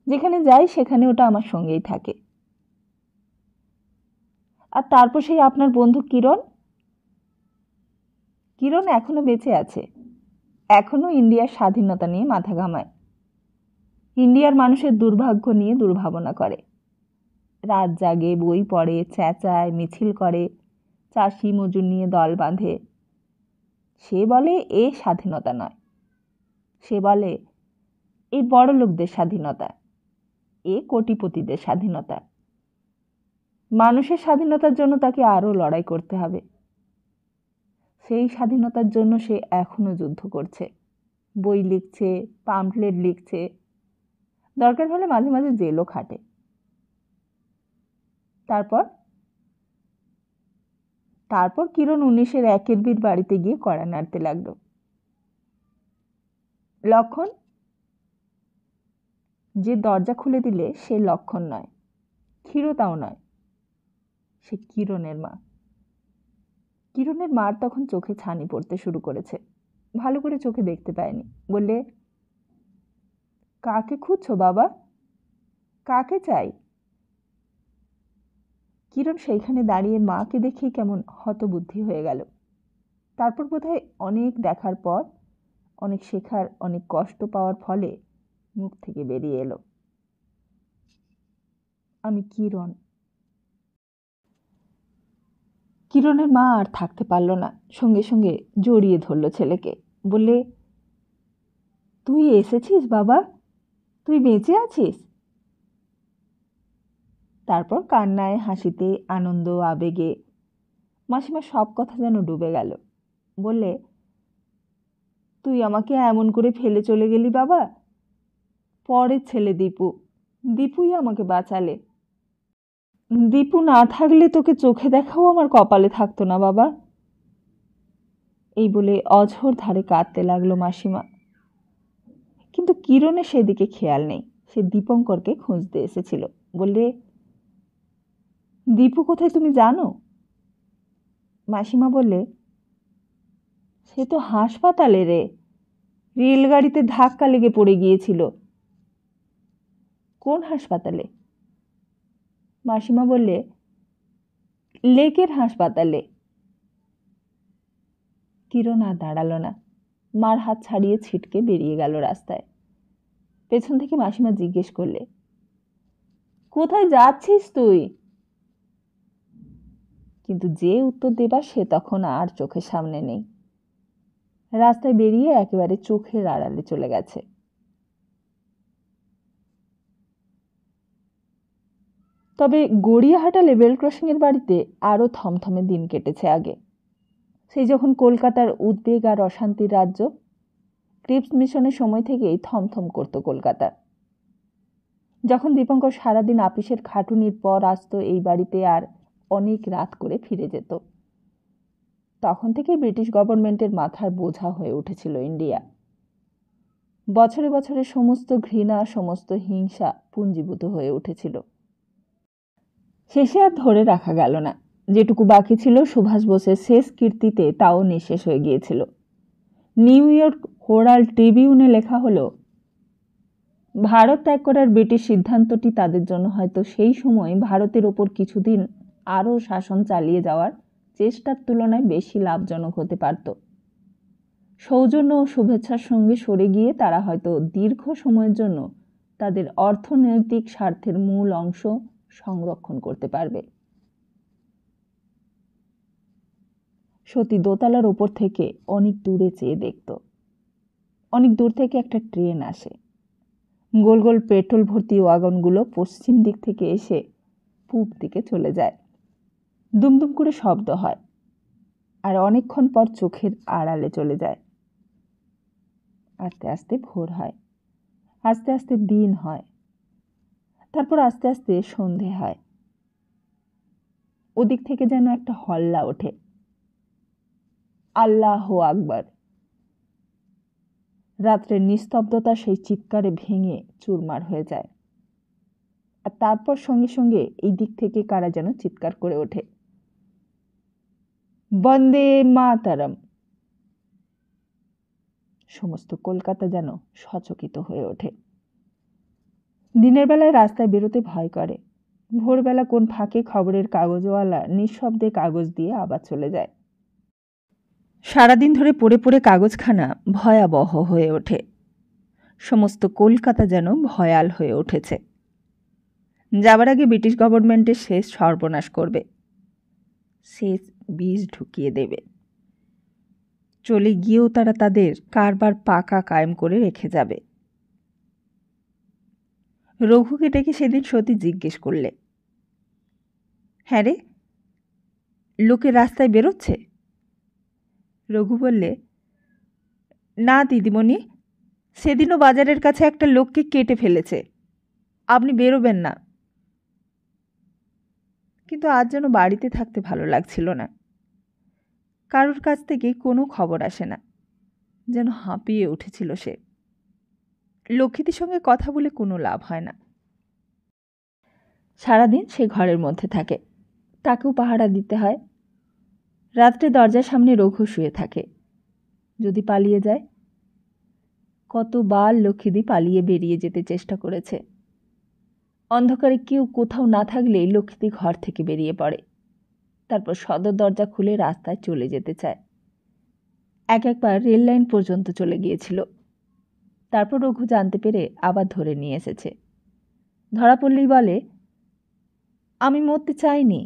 যেখানে যাই সেখানে ওটা আমার সঙ্গেই থাকে। আর তারপর সেই আপনার বন্ধু কিরণ। কিরণ এখনো বেঁচে আছে, এখনো ইন্ডিয়ার স্বাধীনতা নিয়ে মাথা ঘামায়। ইন্ডিয়ার মানুষের দুর্ভাগ্য নিয়ে দুর্ভাবনা করে। রাত জাগে, বই পড়ে, চেঁচায়, মিছিল করে, চাষি মজুর নিয়ে দল বাঁধে। সে বলে এ স্বাধীনতা নয়। সে বলে এই বড় লোকদের স্বাধীনতা, এ কোটিপতিদের স্বাধীনতা। মানুষের স্বাধীনতার জন্য তাকে আরও লড়াই করতে হবে। সেই স্বাধীনতার জন্য সে এখনো যুদ্ধ করছে, বই লিখছে, পাম্পলেট লিখছে, দরকার হলে মাঝে মাঝে জেলও খাটে। তারপর কিরণ 19-এর 1-এর বীর বাড়িতে গিয়ে কড়া নাড়তে লাগলো। লক্ষণ যে দরজা খুলে দিলে সে লক্ষণ নয়, ক্ষীরতাও নয়, সে কিরণের মা। কিরণের মার তখন চোখে ছানি পড়তে শুরু করেছে। ভালো করে চোখে দেখতে পায়নি। বললে, কাকে খুঁজছো বাবা? কাকে চাই? কিরণ সেইখানে দাঁড়িয়ে মাকে দেখে কেমন হতবুদ্ধি হয়ে গেল। তারপর বোধহয় অনেক দেখার পর, অনেক শেখার, অনেক কষ্ট পাওয়ার ফলে মুখ থেকে বেরিয়ে এলো, আমি কিরণ। কিরণের মা আর থাকতে পারল না, সঙ্গে সঙ্গে জড়িয়ে ধরল ছেলেকে। বললে, তুই এসেছিস বাবা? তুই বেঁচে আছিস? তারপর কান্নায়, হাসিতে, আনন্দ, আবেগে মাসিমা সব কথা যেন ডুবে গেল। বললে, তুই আমাকে এমন করে ফেলে চলে গেলি বাবা। পরের ছেলে দীপু, দীপুই আমাকে বাঁচালে। দীপু না থাকলে তোকে চোখে দেখাও আমার কপালে থাকতো না বাবা। এই বলে অঝোর ধারে কাঁদতে লাগলো মাসিমা। কিন্তু কিরণের সেদিকে খেয়াল নেই। সে দীপঙ্করকে খুঁজতে এসেছিল। বললে, দীপু কোথায় তুমি জানো? মাসিমা বললে, সে তো হাসপাতালে রে, রেলগাড়িতে ধাক্কা লেগে পড়ে গিয়েছিল। কোন হাসপাতালে? মাসিমা বললে, লেকের হাসপাতালে। কিরণ আর দাঁড়ালো না, মার হাত ছাড়িয়ে ছিটকে বেরিয়ে গেল রাস্তায়। পেছন থেকে মাসিমা জিজ্ঞেস করলে, কোথায় যাচ্ছিস তুই? কিন্তু যে উত্তর দেবার সে তখন আর চোখের সামনে নেই। রাস্তায় বেরিয়ে একেবারে চোখের আড়ালে চলে গেছে। তবে গড়িয়াহাটা লেভেল ক্রসিংয়ের বাড়িতে আরও থমথমে দিন কেটেছে আগে। সেই যখন কলকাতার উদ্বেগ আর অশান্তির রাজ্য, ক্রিপস মিশনের সময় থেকেই থমথম করত কলকাতা। যখন দীপঙ্কর সারাদিন আপিসের খাটুনির পর আসতো এই বাড়িতে আর অনেক রাত করে ফিরে যেত, তখন থেকেই ব্রিটিশ গভর্নমেন্টের মাথার বোঝা হয়ে উঠেছিল ইন্ডিয়া। বছরে বছরে সমস্ত ঘৃণা, সমস্ত হিংসা পুঞ্জীভূত হয়ে উঠেছিল। শেষে আর ধরে রাখা গেল না। যেটুকু বাকি ছিল সুভাষ বোসের শেষ কীর্তিতে তাও নিঃশেষ হয়ে গিয়েছিল। নিউ ইয়র্ক হেরাল্ড ট্রিবিউনে লেখা হলো, ভারত ত্যাগ করার ব্রিটিশ সিদ্ধান্তটি তাদের জন্য হয়তো সেই সময় ভারতের ওপর কিছুদিন আরও শাসন চালিয়ে যাওয়ার চেষ্টার তুলনায় বেশি লাভজনক হতে পারত। সৌজন্য ও শুভেচ্ছার সঙ্গে সরে গিয়ে তারা হয়তো দীর্ঘ সময়ের জন্য তাদের অর্থনৈতিক স্বার্থের মূল অংশ সংরক্ষণ করতে পারবে। সতী দোতলার ওপর থেকে অনেক দূরে চেয়ে দেখত। অনেক দূর থেকে একটা ট্রেন আসে। গোল গোল পেট্রোল ভর্তি ওয়াগনগুলো পশ্চিম দিক থেকে এসে পূব দিকে চলে যায়। দুমদুম করে শব্দ হয় আর অনেকক্ষণ পর চোখের আড়ালে চলে যায়। আস্তে আস্তে ভোর হয়, আস্তে আস্তে দিন হয়, তারপর আস্তে আস্তে সন্ধে হয়। ওদিক থেকে যেন একটা হল্লা ওঠে, আল্লাহ আকবার। রাত্রের নিস্তব্ধতা সেই চিৎকারে ভেঙে চুরমার হয়ে যায়। আর তারপর সঙ্গে সঙ্গে এই দিক থেকে কারা যেন চিৎকার করে ওঠে, বন্দে মাতরম। সমস্ত কলকাতা যেন সচকিত হয়ে ওঠে। দিনের বেলায় রাস্তায় বেরোতে ভয় করে। ভোরবেলা কোন ফাঁকে খবরের কাগজওয়ালা নিঃশব্দে কাগজ দিয়ে আবার চলে যায়। সারাদিন ধরে পড়ে পড়ে কাগজখানা ভয়াবহ হয়ে ওঠে। সমস্ত কলকাতা যেন ভয়াল হয়ে উঠেছে। যাবার আগে ব্রিটিশ গভর্নমেন্টের শেষ সর্বনাশ করবে, শেষ বীজ ঢুকিয়ে দেবে। চলে গিয়েও তারা তাদের কারবার পাকা কায়েম করে রেখে যাবে। রঘুকে ডেকে সেদিন সতী জিজ্ঞেস করলে, হ্যাঁ রে, লোকে রাস্তায় বেরোচ্ছে? রঘু বললে, না দিদিমণি, সেদিনও বাজারের কাছে একটা লোককে কেটে ফেলেছে, আপনি বেরোবেন না। কিন্তু আজ যেন বাড়িতে থাকতে ভালো লাগছিল না। কারোর কাছ থেকে কোনো খবর আসে না, যেন হাঁপিয়ে উঠেছিল সে। লক্ষ্মীদের সঙ্গে কথা বলে কোনো লাভ হয় না। সারাদিন সে ঘরের মধ্যে থাকে, তাকেও পাহারা দিতে হয়। রাত্রে দরজার সামনে রঘু শুয়ে থাকে। যদি পালিয়ে যায়? কতবার লক্ষ্মীদি পালিয়ে বেরিয়ে যেতে চেষ্টা করেছে। অন্ধকারে কেউ কোথাও না থাকলেই লক্ষ্মীদি ঘর থেকে বেরিয়ে পড়ে, তারপর সদর দরজা খুলে রাস্তায় চলে যেতে চায়। একবার রেল লাইন পর্যন্ত চলে গিয়েছিল। তারপর রঘু জানতে পেরে আবার ধরে নিয়ে এসেছে। ধরা পড়লেই বলে, আমি মরতে চাইনি,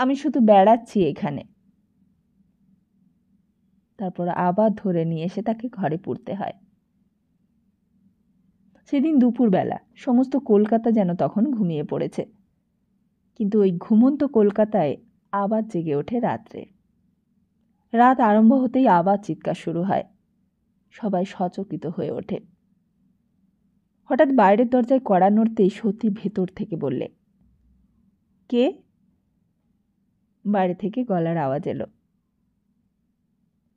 আমি শুধু বেড়াচ্ছি এখানে। তারপর আবার ধরে নিয়ে এসে তাকে ঘরে পুরতে হয়। সেদিন দুপুরবেলা সমস্ত কলকাতা যেন তখন ঘুমিয়ে পড়েছে, কিন্তু ওই ঘুমন্ত কলকাতায় আবার জেগে ওঠে রাত্রে। রাত আরম্ভ হতেই আবার চিৎকার শুরু হয়। সবাই সচকিত হয়ে ওঠে। হঠাৎ বাইরের দরজায় কড়া নড়তেই সতী ভেতর থেকে বললে, কে? বাইরে থেকে গলার আওয়াজ এলো,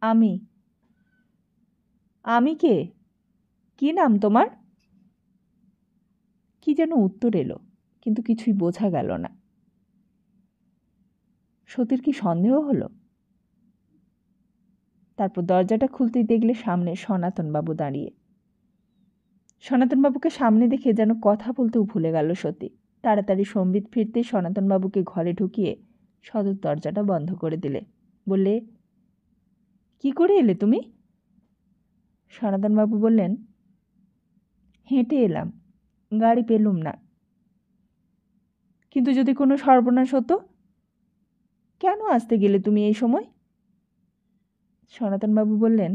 আমি। আমি কে? কি নাম তোমার? কি যেন উত্তর এলো, কিন্তু কিছুই বোঝা গেল না। সতীর কি সন্দেহ হলো? তারপর দরজাটা খুলতেই দেখলে সামনে সনাতনবাবু দাঁড়িয়ে। সনাতনবাবুকে সামনে দেখে যেন কথা বলতেও ভুলে গেল সতী। তাড়াতাড়ি সম্বিত ফিরতেই সনাতনবাবুকে ঘরে ঢুকিয়ে সদর দরজাটা বন্ধ করে দিলে। বললে, কি করে এলে তুমি? সনাতনবাবু বললেন, হেঁটে এলাম, গাড়ি পেলুম না। কিন্তু যদি কোনো সর্বনাশ হতো? কেন আসতে গেলে তুমি এই সময়? সনাতনবাবু বললেন,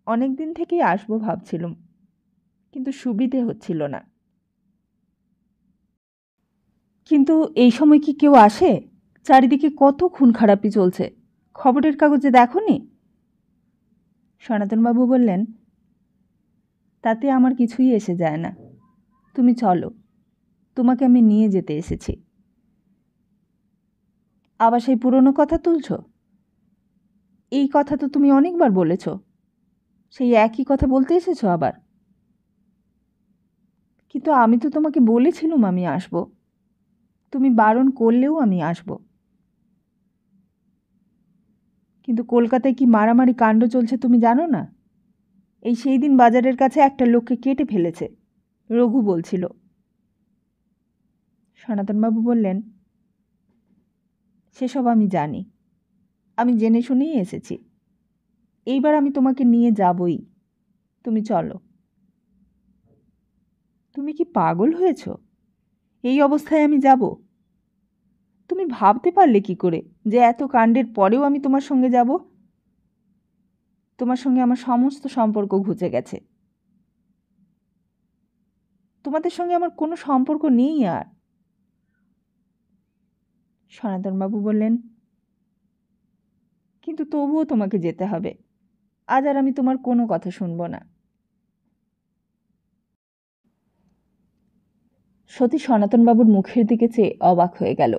অনেক দিন থেকেই আসবো ভাবছিলুম, কিন্তু সুবিধে হচ্ছিল না। কিন্তু এই সময় কি কেউ আসে? চারিদিকে কত খুন খারাপি চলছে, খবরের কাগজে দেখোনি? সনাতনবাবু বললেন, তাতে আমার কিছুই এসে যায় না। তুমি চলো, তোমাকে আমি নিয়ে যেতে এসেছি। আবার সেই পুরনো কথা তুলছ? এই কথা তো তুমি অনেকবার বলেছ। সেই একই কথা বলতে এসেছো আবার? কিন্তু আমি তো তোমাকে বলেছিলুম আমি আসব। তুমি বারণ করলেও আমি আসব। কিন্তু কলকাতায় কি মারামারি কাণ্ড চলছে তুমি জানো না? এই সেই দিন বাজারের কাছে একটা লোককে কেটে ফেলেছে, রঘু বলছিল। সনাতনবাবু বললেন, সেসব আমি জানি, আমি জেনে শুনেই এসেছি। এইবার আমি তোমাকে নিয়ে যাবই, তুমি চলো। তুমি কি পাগল হয়েছ? এই অবস্থায় আমি যাব? তুমি ভাবতে পারলে কি করে যে এত কাণ্ডের পরেও আমি তোমার সঙ্গে যাব? তোমার সঙ্গে আমার সমস্ত সম্পর্ক ঘুচে গেছে। তোমাদের সঙ্গে আমার কোনো সম্পর্ক নেই আর। সনাতনবাবু বললেন, কিন্তু তবুও তোমাকে যেতে হবে। আজ আর আমি তোমার কোনো কথা শুনব না। সতী সনাতনবাবুর মুখের দিকে চেয়ে অবাক হয়ে গেল।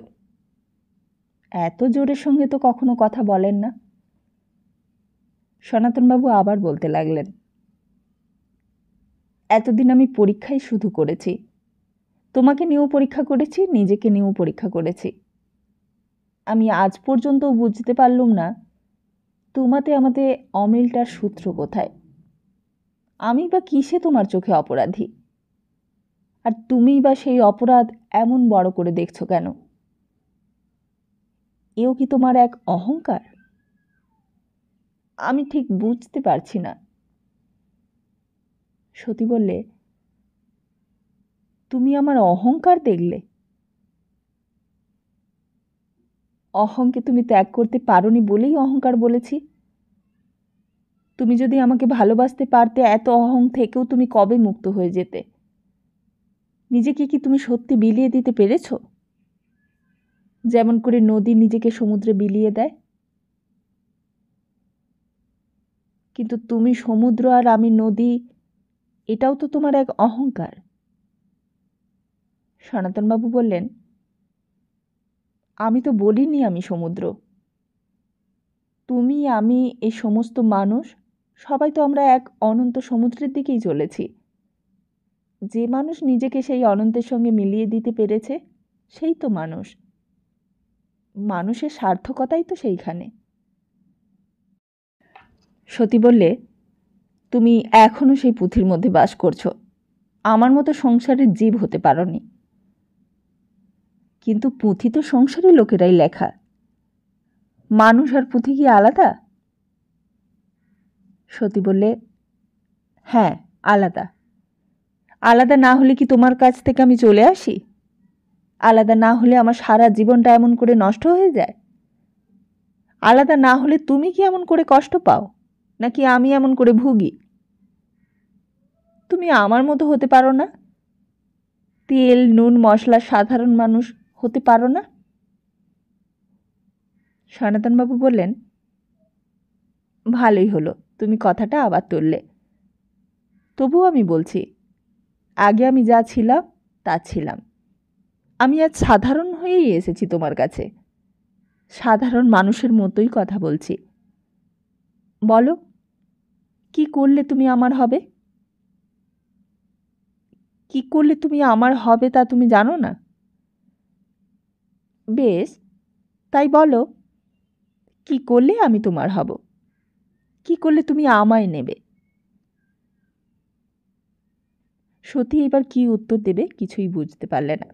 এত জোরের সঙ্গে তো কখনো কথা বলেন না। সনাতনবাবু আবার বলতে লাগলেন, এতদিন আমি পরীক্ষাই শুধু করেছি। তোমাকে নিয়েও পরীক্ষা করেছি, নিজেকে নিয়েও পরীক্ষা করেছি। আমি আজ পর্যন্তও বুঝতে পারলুম না তোমাতে আমাতে অমিলটার সূত্র কোথায়। আমি বা কিসে তোমার চোখে অপরাধী? আর তুমিই বা সেই অপরাধ এমন বড় করে দেখছো কেন? এও কি তোমার এক অহংকার? আমি ঠিক বুঝতে পারছি না। সতী বললে, তুমি আমার অহংকার দেখলে? অহংকে তুমি ত্যাগ করতে পারোনি বলেই অহংকার বলেছি। তুমি যদি আমাকে ভালোবাসতে পারতে, এত অহং থেকেও তুমি কবে মুক্ত হয়ে যেতে। নিজেকে কি তুমি সত্যি বিলিয়ে দিতে পেরেছ? যেমন করে নদী নিজেকে সমুদ্রে বিলিয়ে দেয়। কিন্তু তুমি সমুদ্র আর আমি নদী, এটাও তো তোমার এক অহংকার। সনাতনবাবু বললেন, আমি তো বলিনি আমি সমুদ্র। তুমি, আমি, এই সমস্ত মানুষ সবাই তো আমরা এক অনন্ত সমুদ্রের দিকেই চলেছি। যে মানুষ নিজেকে সেই অনন্তের সঙ্গে মিলিয়ে দিতে পেরেছে, সেই তো মানুষ। মানুষের সার্থকতাই তো সেইখানে। সতী বললে, তুমি এখনো সেই পুঁথির মধ্যে বাস করছো। আমার মতো সংসারের জীব হতে পারোনি। কিন্তু পুঁথি তো সংসারের লোকেরাই লেখা। মানুষ আর পুঁথি কি আলাদা? সতী বললে, হ্যাঁ, আলাদা। আলাদা না হলে কি তোমার কাছ থেকে আমি চলে আসি? আলাদা না হলে আমার সারা জীবনটা এমন করে নষ্ট হয়ে যায়? আলাদা না হলে তুমি কি এমন করে কষ্ট পাও, নাকি আমি এমন করে ভুগি? তুমি আমার মতো হতে পারো না? তেল নুন মশলা সাধারণ মানুষ হতে পারো না? সনাতনবাবু বললেন, ভালোই হলো তুমি কথাটা আবার তুললে। তবুও আমি বলছি, আগে আমি যা ছিলাম তা ছিলাম। আমি আজ সাধারণ হয়েই এসেছি তোমার কাছে। সাধারণ মানুষের মতোই কথা বলছি। বলো, কি করলে তুমি আমার হবে? কি করলে তুমি আমার হবে তা তুমি জানো না? বেশ, তাই বলো, কি করলে আমি তোমার হব? কি করলে তুমি আমায় নেবে? সতী এবার কি উত্তর দেবে কিছুই বুঝতে পারলে না।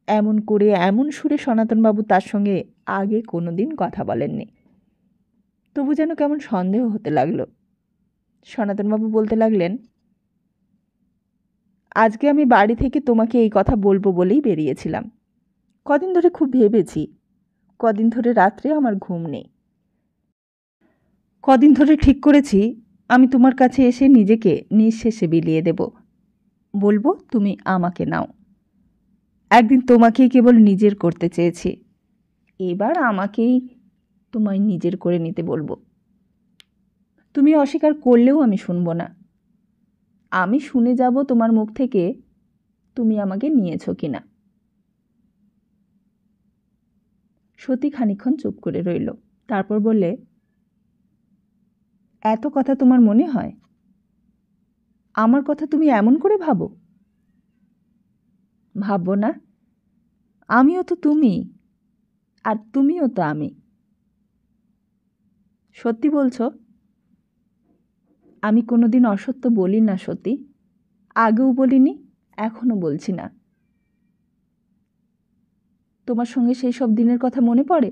এমন করে এমন সুরে সনাতনবাবু তার সঙ্গে আগে কোনোদিন কথা বলেননি। তবু যেন কেমন সন্দেহ হতে লাগলো। সনাতনবাবু বলতে লাগলেন, আজকে আমি বাড়ি থেকে তোমাকে এই কথা বলবো বলেই বেরিয়েছিলাম। কদিন ধরে খুব ভেবেছি। কদিন ধরে রাত্রে আমার ঘুম নেই। কদিন ধরে ঠিক করেছি আমি তোমার কাছে এসে নিজেকে নিঃশেষে বিলিয়ে দেব। বলবো তুমি আমাকে নাও। একদিন তোমাকেই কেবল নিজের করতে চেয়েছি, এবার আমাকেই তোমায় নিজের করে নিতে বলবো। তুমি অস্বীকার করলেও আমি শুনব না। আমি শুনে যাব তোমার মুখ থেকে তুমি আমাকে নিয়েছ কিনা। সতী খানিকক্ষণ চুপ করে রইল, তারপর বললে, এত কথা তোমার মনে হয়? আমার কথা তুমি এমন করে ভাবো? ভাববো না? আমিও তো তুমি, আর তুমিও তো আমি। সত্যি বলছো? আমি কোনোদিন অসত্য বলি না সতী, আগেও বলিনি, এখনো বলছি না। তোমার সঙ্গে সেই সব দিনের কথা মনে পড়ে?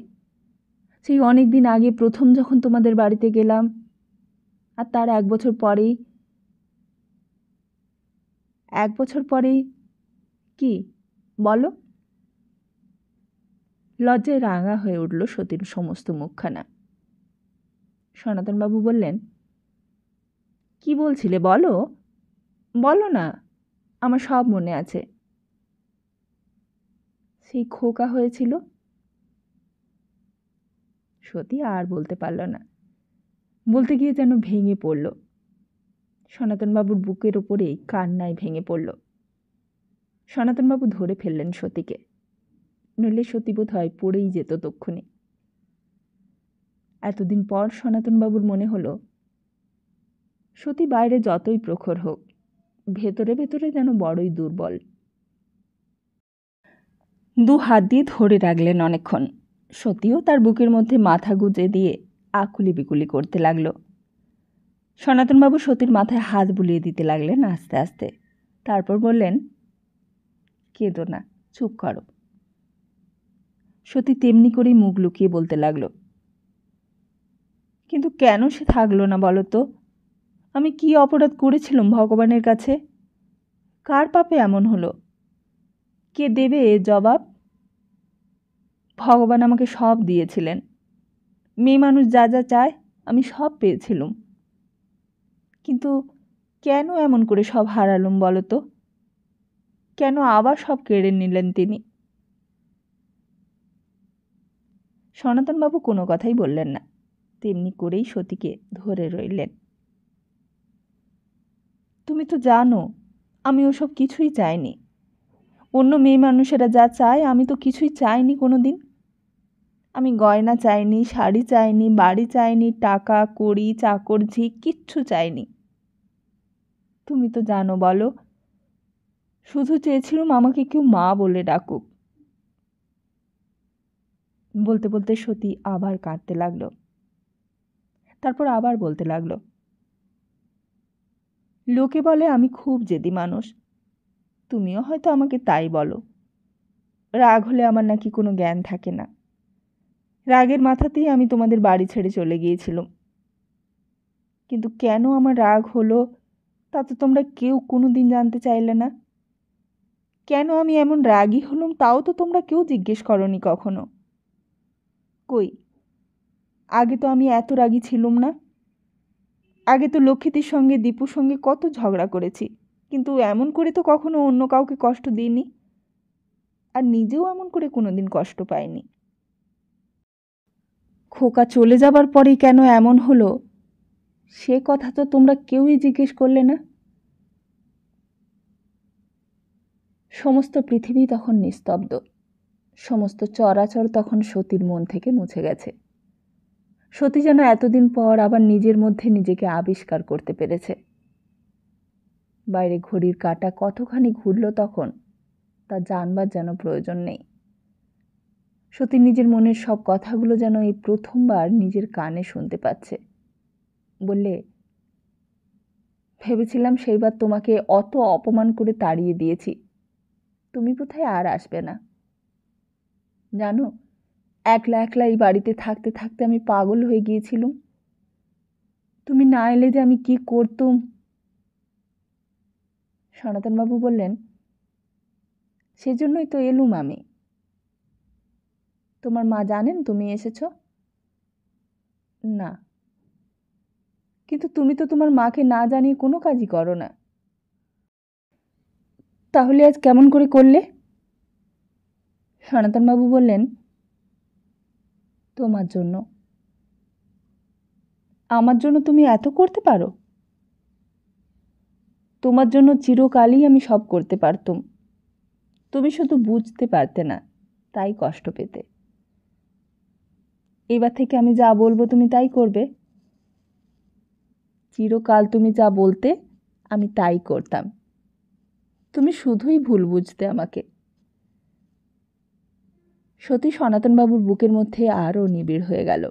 সেই অনেক দিন আগে প্রথম যখন তোমাদের বাড়িতে গেলাম, আর তার 1 বছর পরেই 1 বছর পরেই কি বলো? লজ্জায় রাঙা হয়ে উঠল সতীর সমস্ত মুখখানা। সনাতনবাবু বললেন, কি বলছিলে বলো, বলো না, আমার সব মনে আছে। সেই খোকা হয়েছিল। সতী আর বলতে পারল না, বলতে গিয়ে যেন ভেঙে পড়ল। সনাতনবাবুর বুকের ওপরেই কান্নায় ভেঙে পড়ল। সনাতনবাবু ধরে ফেললেন সতীকে, নইলে সতী বোধ হয় পড়েই যেত তক্ষুনি। এতদিন পর সনাতনবাবুর মনে হলো, সতী বাইরে যতই প্রখর হোক, ভেতরে ভেতরে যেন বড়ই দুর্বল। 2 হাত দিয়ে ধরে রাখলেন অনেকক্ষণ। সতীও তার বুকের মধ্যে মাথা গুজে দিয়ে আকুলি বিকুলি করতে লাগল। সনাতনবাবু সতীর মাথায় হাত বুলিয়ে দিতে লাগলেন আস্তে আস্তে। তারপর বললেন, কেঁদো না, চুপ করো। সতী তেমনি করেই মুখ লুকিয়ে বলতে লাগল, কিন্তু কেন সে থাকলো না বলো তো? আমি কি অপরাধ করেছিলাম ভগবানের কাছে? কার পাপে এমন হলো? কে দেবে এ জবাব? ভগবান আমাকে সব দিয়েছিলেন। মেয়ে মানুষ যা যা চায় আমি সব পেয়েছিলুম, কিন্তু কেন এমন করে সব হারালুম বলো তো? কেন আবার সব কেড়ে নিলেন তিনি? সনাতনবাবু কোনো কথাই বললেন না, তেমনি করেই সতীকে ধরে রইলেন। তুমি তো জানো আমি ওসব কিছুই চাইনি। অন্য মেয়ে মানুষেরা যা চায় আমি তো কিছুই চাইনি কোনো দিন। আমি গয়না চাইনি, শাড়ি চাইনি, বাড়ি চাইনি, টাকা কড়ি চাকর ঝি কিচ্ছু চাইনি। তুমি তো জানো বলো, শুধু চেয়েছিলুম আমাকে কেউ মা বলে ডাকুক। বলতে বলতে সতী আবার কাঁদতে লাগলো। তারপর আবার বলতে লাগলো, লোকে বলে আমি খুব জেদি মানুষ। তুমিও হয়তো আমাকে তাই বলো। রাগ হলে আমার নাকি কোনো জ্ঞান থাকে না। রাগের মাথাতেই আমি তোমাদের বাড়ি ছেড়ে চলে গিয়েছিলাম। কিন্তু কেন আমার রাগ হলো তা তো তোমরা কেউ কোনো দিন জানতে চাইলে না। কেন আমি এমন রাগী হলুম তাও তো তোমরা কেউ জিজ্ঞেস করনি কখনো। কই, আগে তো আমি এত রাগী ছিলুম না। আগে তো লক্ষ্মীটির সঙ্গে দীপুর সঙ্গে কত ঝগড়া করেছি, কিন্তু এমন করে তো কখনো অন্য কাউকে কষ্ট দিইনি, আর নিজেও এমন করে কোনোদিন কষ্ট পাইনি। খোকা চলে যাবার পরেই কেন এমন হলো সে কথা তো তোমরা কেউই জিজ্ঞেস করলে না। সমস্ত পৃথিবী তখন নিস্তব্ধ। সমস্ত চরাচর তখন সতীর মন থেকে মুছে গেছে। সতী যেন এতদিন পর আবার নিজের মধ্যে নিজেকে আবিষ্কার করতে পেরেছে। বাইরে ঘড়ির কাঁটা কতখানি ঘুরল তখন তা জানবার যেন প্রয়োজন নেই। সতী নিজের মনের সব কথাগুলো যেন এই প্রথমবার নিজের কানে শুনতে পাচ্ছে। বললে, ভেবেছিলাম সেইবার তোমাকে অত অপমান করে তাড়িয়ে দিয়েছি, তুমি বোধহয় আর আসবে না। জানো, একলা একলা এই বাড়িতে থাকতে থাকতে আমি পাগল হয়ে গিয়েছিলুম। তুমি না এলে যে আমি কি করতুম। সনাতনবাবু বললেন, সেজন্যই তো এলুম আমি। তোমার মা জানেন তুমি এসেছ? না। কিন্তু তুমি তো তোমার মাকে না জানিয়ে কোনো কাজই করো না। তাহলে আজ কেমন করে করলে? সনাতনবাবু বললেন, তোমার জন্য। আমার জন্য তুমি এত করতে পারো? তোমার জন্য চিরকালই আমি সব করতে পারতুম, তুমি শুধু বুঝতে পারতে না, তাই কষ্ট পেতে। এবার থেকে আমি যা বলবো তুমি তাই করবে। চিরকাল তুমি যা বলতে আমি তাই করতাম, তুমি শুধুই ভুল বুঝতে আমাকে। সতী সনাতনবাবুর বুকের মধ্যে আরও নিবিড় হয়ে গেল।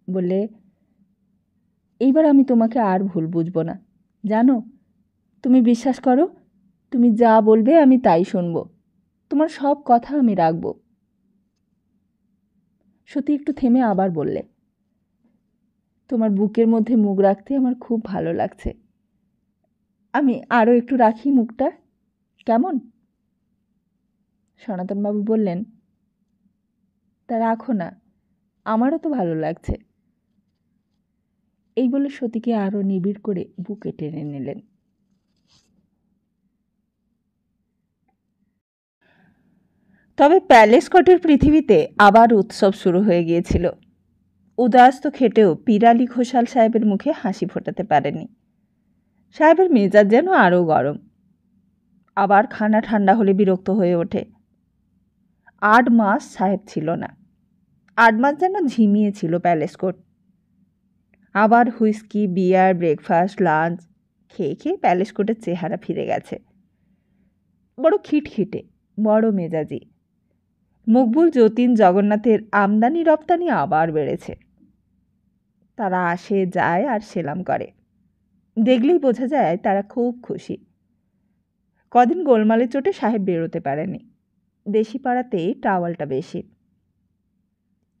বললে, এইবার আমি তোমাকে আর ভুল বুঝব না। জানো, তুমি বিশ্বাস করো, তুমি যা বলবে আমি তাই শুনব, তোমার সব কথা আমি রাখব। সতী একটু থেমে আবার বললে, তোমার বুকের মধ্যে মুখ রাখতে আমার খুব ভালো লাগছে। আমি আরও একটু রাখি মুখটা, কেমন? সনাতনবাবু বললেন, তা রাখো না, আমারও তো ভালো লাগছে। এই বলে সতীকে আরও নিবিড় করে বুকে টেনে নিলেন। তবে প্যালেস কোটের পৃথিবীতে আবার উৎসব শুরু হয়ে গিয়েছিল। উদয়াস্ত খেটেও পিরালি ঘোষাল সাহেবের মুখে হাসি ফোটাতে পারেনি। সাহেবের মেজাজ যেন আরও গরম। আবার খানা ঠান্ডা হলে বিরক্ত হয়ে ওঠে। 8 মাস সাহেব ছিল না। 8 মাস যেন ঝিমিয়েছিল প্যালেস কোট। আবার হুইস্কি, বিয়ার, ব্রেকফাস্ট, লাঞ্চ খেয়ে খেয়ে প্যালেস কোটের চেহারা ফিরে গেছে। বড় খিটখিটে, বড় মেজাজি। মকবুল, যতীন, জগন্নাথের আমদানি রপ্তানি আবার বেড়েছে। তারা আসে যায় আর সেলাম করে। দেখলেই বোঝা যায় তারা খুব খুশি। কদিন গোলমালের চোটে সাহেব বেরোতে পারেনি। দেশি পাড়াতেই টাওয়ালটা বেশি।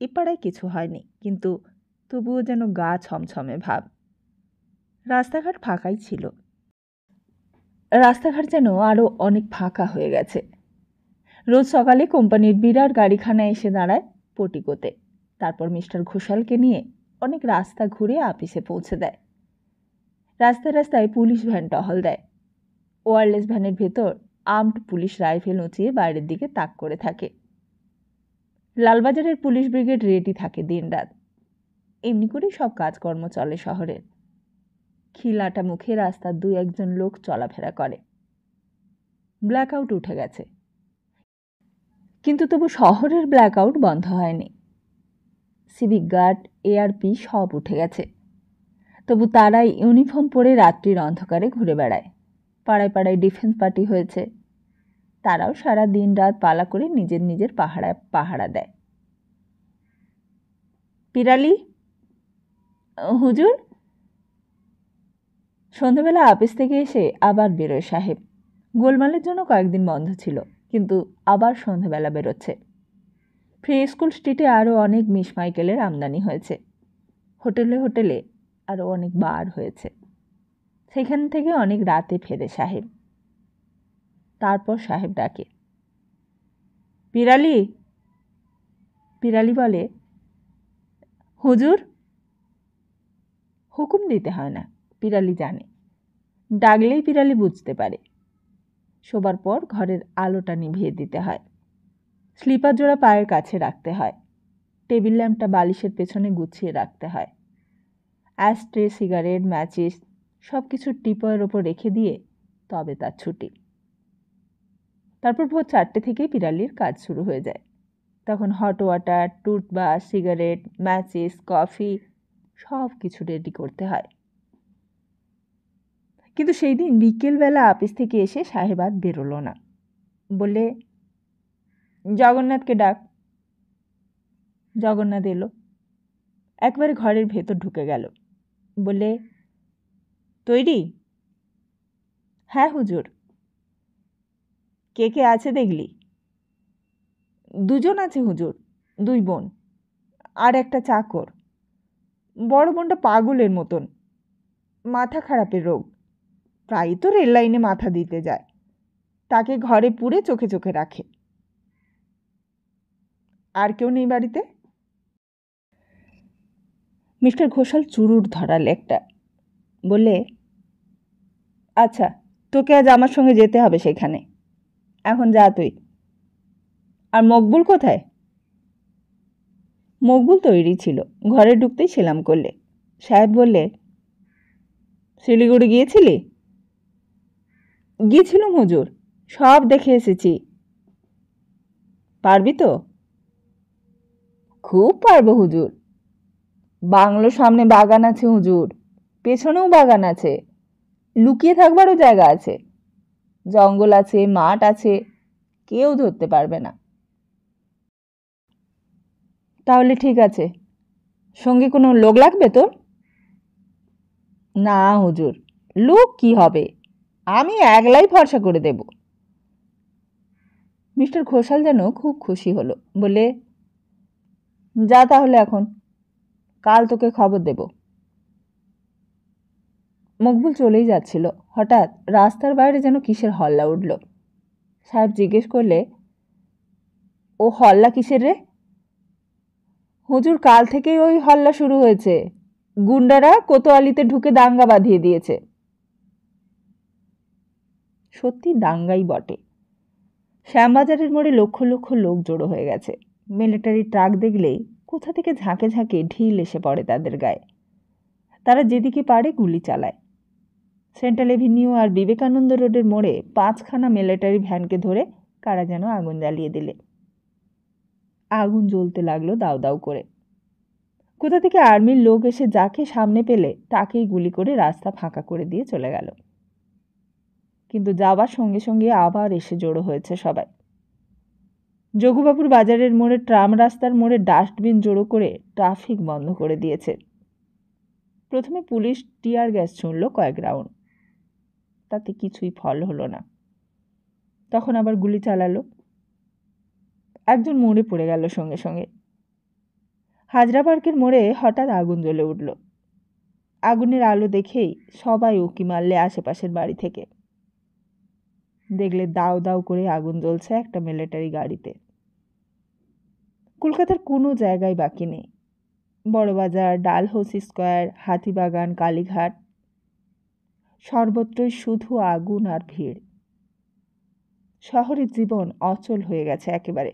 এ পাড়ায় কিছু হয়নি, কিন্তু তবুও যেন গা ছমছমে ভাব। রাস্তাঘাট ফাঁকাই ছিল। রাস্তাঘাট যেন আরও অনেক ফাঁকা হয়ে গেছে। রোজ সকালে কোম্পানির বিরাট গাড়িখানা এসে দাঁড়ায় পটিকোতে। তারপর মিস্টার ঘোষালকে নিয়ে অনেক রাস্তা ঘুরে আপিসে পৌঁছে দেয়। রাস্তায় রাস্তায় পুলিশ ভ্যান টহল দেয়। ওয়্যারলেস ভ্যানের ভেতর আর্মড পুলিশ রাইফেল উঁচিয়ে বাইরের দিকে তাক করে থাকে। লালবাজারের পুলিশ ব্রিগেড রেডি থাকে দিনরাত। এমনি করেই সব কাজকর্ম চলে শহরের। খিলাটা মুখে রাস্তার 2-1 লোক চলাফেরা করে। ব্ল্যাকআউট উঠে গেছে, কিন্তু তবু শহরের ব্ল্যাকআউট বন্ধ হয়নি। সিভিক গার্ড, এআরপি সব উঠে গেছে। তবু তারাই ইউনিফর্ম পরে রাত্রির অন্ধকারে ঘুরে বেড়ায়। পাড়ায় পাড়ায় ডিফেন্স পার্টি হয়েছে। তারাও সারা দিন রাত পালা করে নিজের নিজের পাহারা দেয়। পিরালি, হুজুর। সন্ধ্যাবেলা আপিস থেকে এসে আবার বেরোয় সাহেব। গোলমালের জন্য কয়েকদিন বন্ধ ছিল, কিন্তু আবার সন্ধ্যাবেলা বেরোচ্ছে। ফ্রি স্কুল স্ট্রিটে আরও অনেক মিস মাইকেলের আমদানি হয়েছে। হোটেলে হোটেলে আরও অনেক বার হয়েছে। সেখান থেকে অনেক রাতে ফেরে সাহেব। তারপর সাহেব ডাকে, পিরালি। পিরালি বলে, হুজুর। হুকুম দিতে হয় না, পিরালি জানে। ডাকলেই পিরালি বুঝতে পারে। শোবার পর ঘরের আলোটা নিভিয়ে দিতে হয়। স্লিপার জোড়া পায়ের কাছে রাখতে হয়। টেবিল ল্যাম্পটা বালিশের পেছনে গুছিয়ে রাখতে হয়। অ্যাশট্রে, সিগারেট, ম্যাচিস সব কিছু টিপয়ের ওপর রেখে দিয়ে তবে তার ছুটি। তারপর ভোর 4টে থেকেই পিরালির কাজ শুরু হয়ে যায়। তখন hot water, toothbrush, cigarette, matches, coffee সব কিছু রেডি করতে হয়। কিন্তু সেই দিন বিকেলবেলা আপিস থেকে এসে সাহেব আর বেরোলো না। বললে, জগন্নাথকে ডাক। জগন্নাথ এলো। একবারে ঘরের ভেতর ঢুকে গেল। বললে, তৈরি? হ্যাঁ হুজুর। কে কে আছে দেখলি? 2 জন আছে হুজুর, 2 বোন আর একটা চাকর। বড় বোনটা পাগলের মতন, মাথা খারাপের রোগ। প্রায়ই তো রেল লাইনে মাথা দিতে যায়। তাকে ঘরে পুরে চোখে চোখে রাখে। আর কেউ নেই বাড়িতে? মিস্টার ঘোষাল চুরুট ধরাল একটা। বললে, আচ্ছা, তোকে আজ আমার সঙ্গে যেতে হবে সেখানে। এখন যা তুই। আর মকবুল কোথায়? মকবুল তৈরি ছিল, ঘরে ঢুকতেই সেলাম করলে। সাহেব বললে, শিলিগুড়ি গিয়েছিলি? গিয়েছিলাম হুজুর, সব দেখে এসেছি। পারবি তো? খুব পারবো হুজুর। বাংলোর সামনে বাগান আছে হুজুর, পেছনেও বাগান আছে, লুকিয়ে থাকবারও জায়গা আছে, জঙ্গল আছে, মাঠ আছে, কেউ ধরতে পারবে না। তাহলে ঠিক আছে, সঙ্গে কোনো লোক লাগবে তোর? না হুজুর, লোক কি হবে, আমি একলাই ভরসা করে দেব। মিস্টার ঘোষাল যেন খুব খুশি হলো, বলে, যা তাহলে এখন, কাল তোকে খবর দেব। মকবুল চলেই যাচ্ছিল, হঠাৎ রাস্তার বাইরে যেন কিসের হল্লা উঠল। সাহেব জিজ্ঞেস করলে, ও হল্লা কিসের রে? হুজুর, কাল থেকেই ওই হল্লা শুরু হয়েছে, গুন্ডারা কোতোয়ালিতে ঢুকে দাঙ্গা বাঁধিয়ে দিয়েছে। সত্যি দাঙ্গাই বটে। শ্যামবাজারের মোড়ে লক্ষ লক্ষ লোক জড়ো হয়ে গেছে। মিলিটারি ট্রাক দেখলেই কোথা থেকে ঝাঁকে ঝাঁকে ঢিল এসে পড়ে তাদের গায়ে। তারা যেদিকে পারে গুলি চালায়। সেন্ট্রাল এভিনিউ আর বিবেকানন্দ রোডের মোড়ে 5খানা মিলিটারি ভ্যানকে ধরে কারা যেন আগুন জ্বালিয়ে দিলে। আগুন জ্বলতে লাগলো দাউ দাউ করে। কোথা থেকে আর্মির লোক এসে যাকে সামনে পেলে তাকেই গুলি করে রাস্তা ফাঁকা করে দিয়ে চলে গেল। কিন্তু যাবার সঙ্গে সঙ্গে আবার এসে জড়ো হয়েছে সবাই। যোগুবাবুর বাজারের মোড়ে ট্রাম রাস্তার মোড়ে ডাস্টবিন জড়ো করে ট্রাফিক বন্ধ করে দিয়েছে। প্রথমে পুলিশ টিয়ার গ্যাস ছুঁড়ল কয়েক রাউন্ড, তাতে কিছুই ফল হলো না। তখন আবার গুলি চালালো। একজন মরে পড়ে গেল সঙ্গে সঙ্গে। হাজরা পার্কের মোড়ে হঠাৎ আগুন জ্বলে উঠল। আগুনের আলো দেখেই সবাই উঁকি মারলে আশেপাশের বাড়ি থেকে। দেখলে দাউ দাউ করে আগুন জ্বলছে একটা মিলিটারি গাড়িতে। কলকাতার কোনো জায়গায় বাকি নেই। বড়বাজার, ডালহৌসি স্কোয়ার, হাতিবাগান, কালীঘাট, সর্বত্রই শুধু আগুন আর ভিড়। শহরের জীবন অচল হয়ে গেছে একেবারে।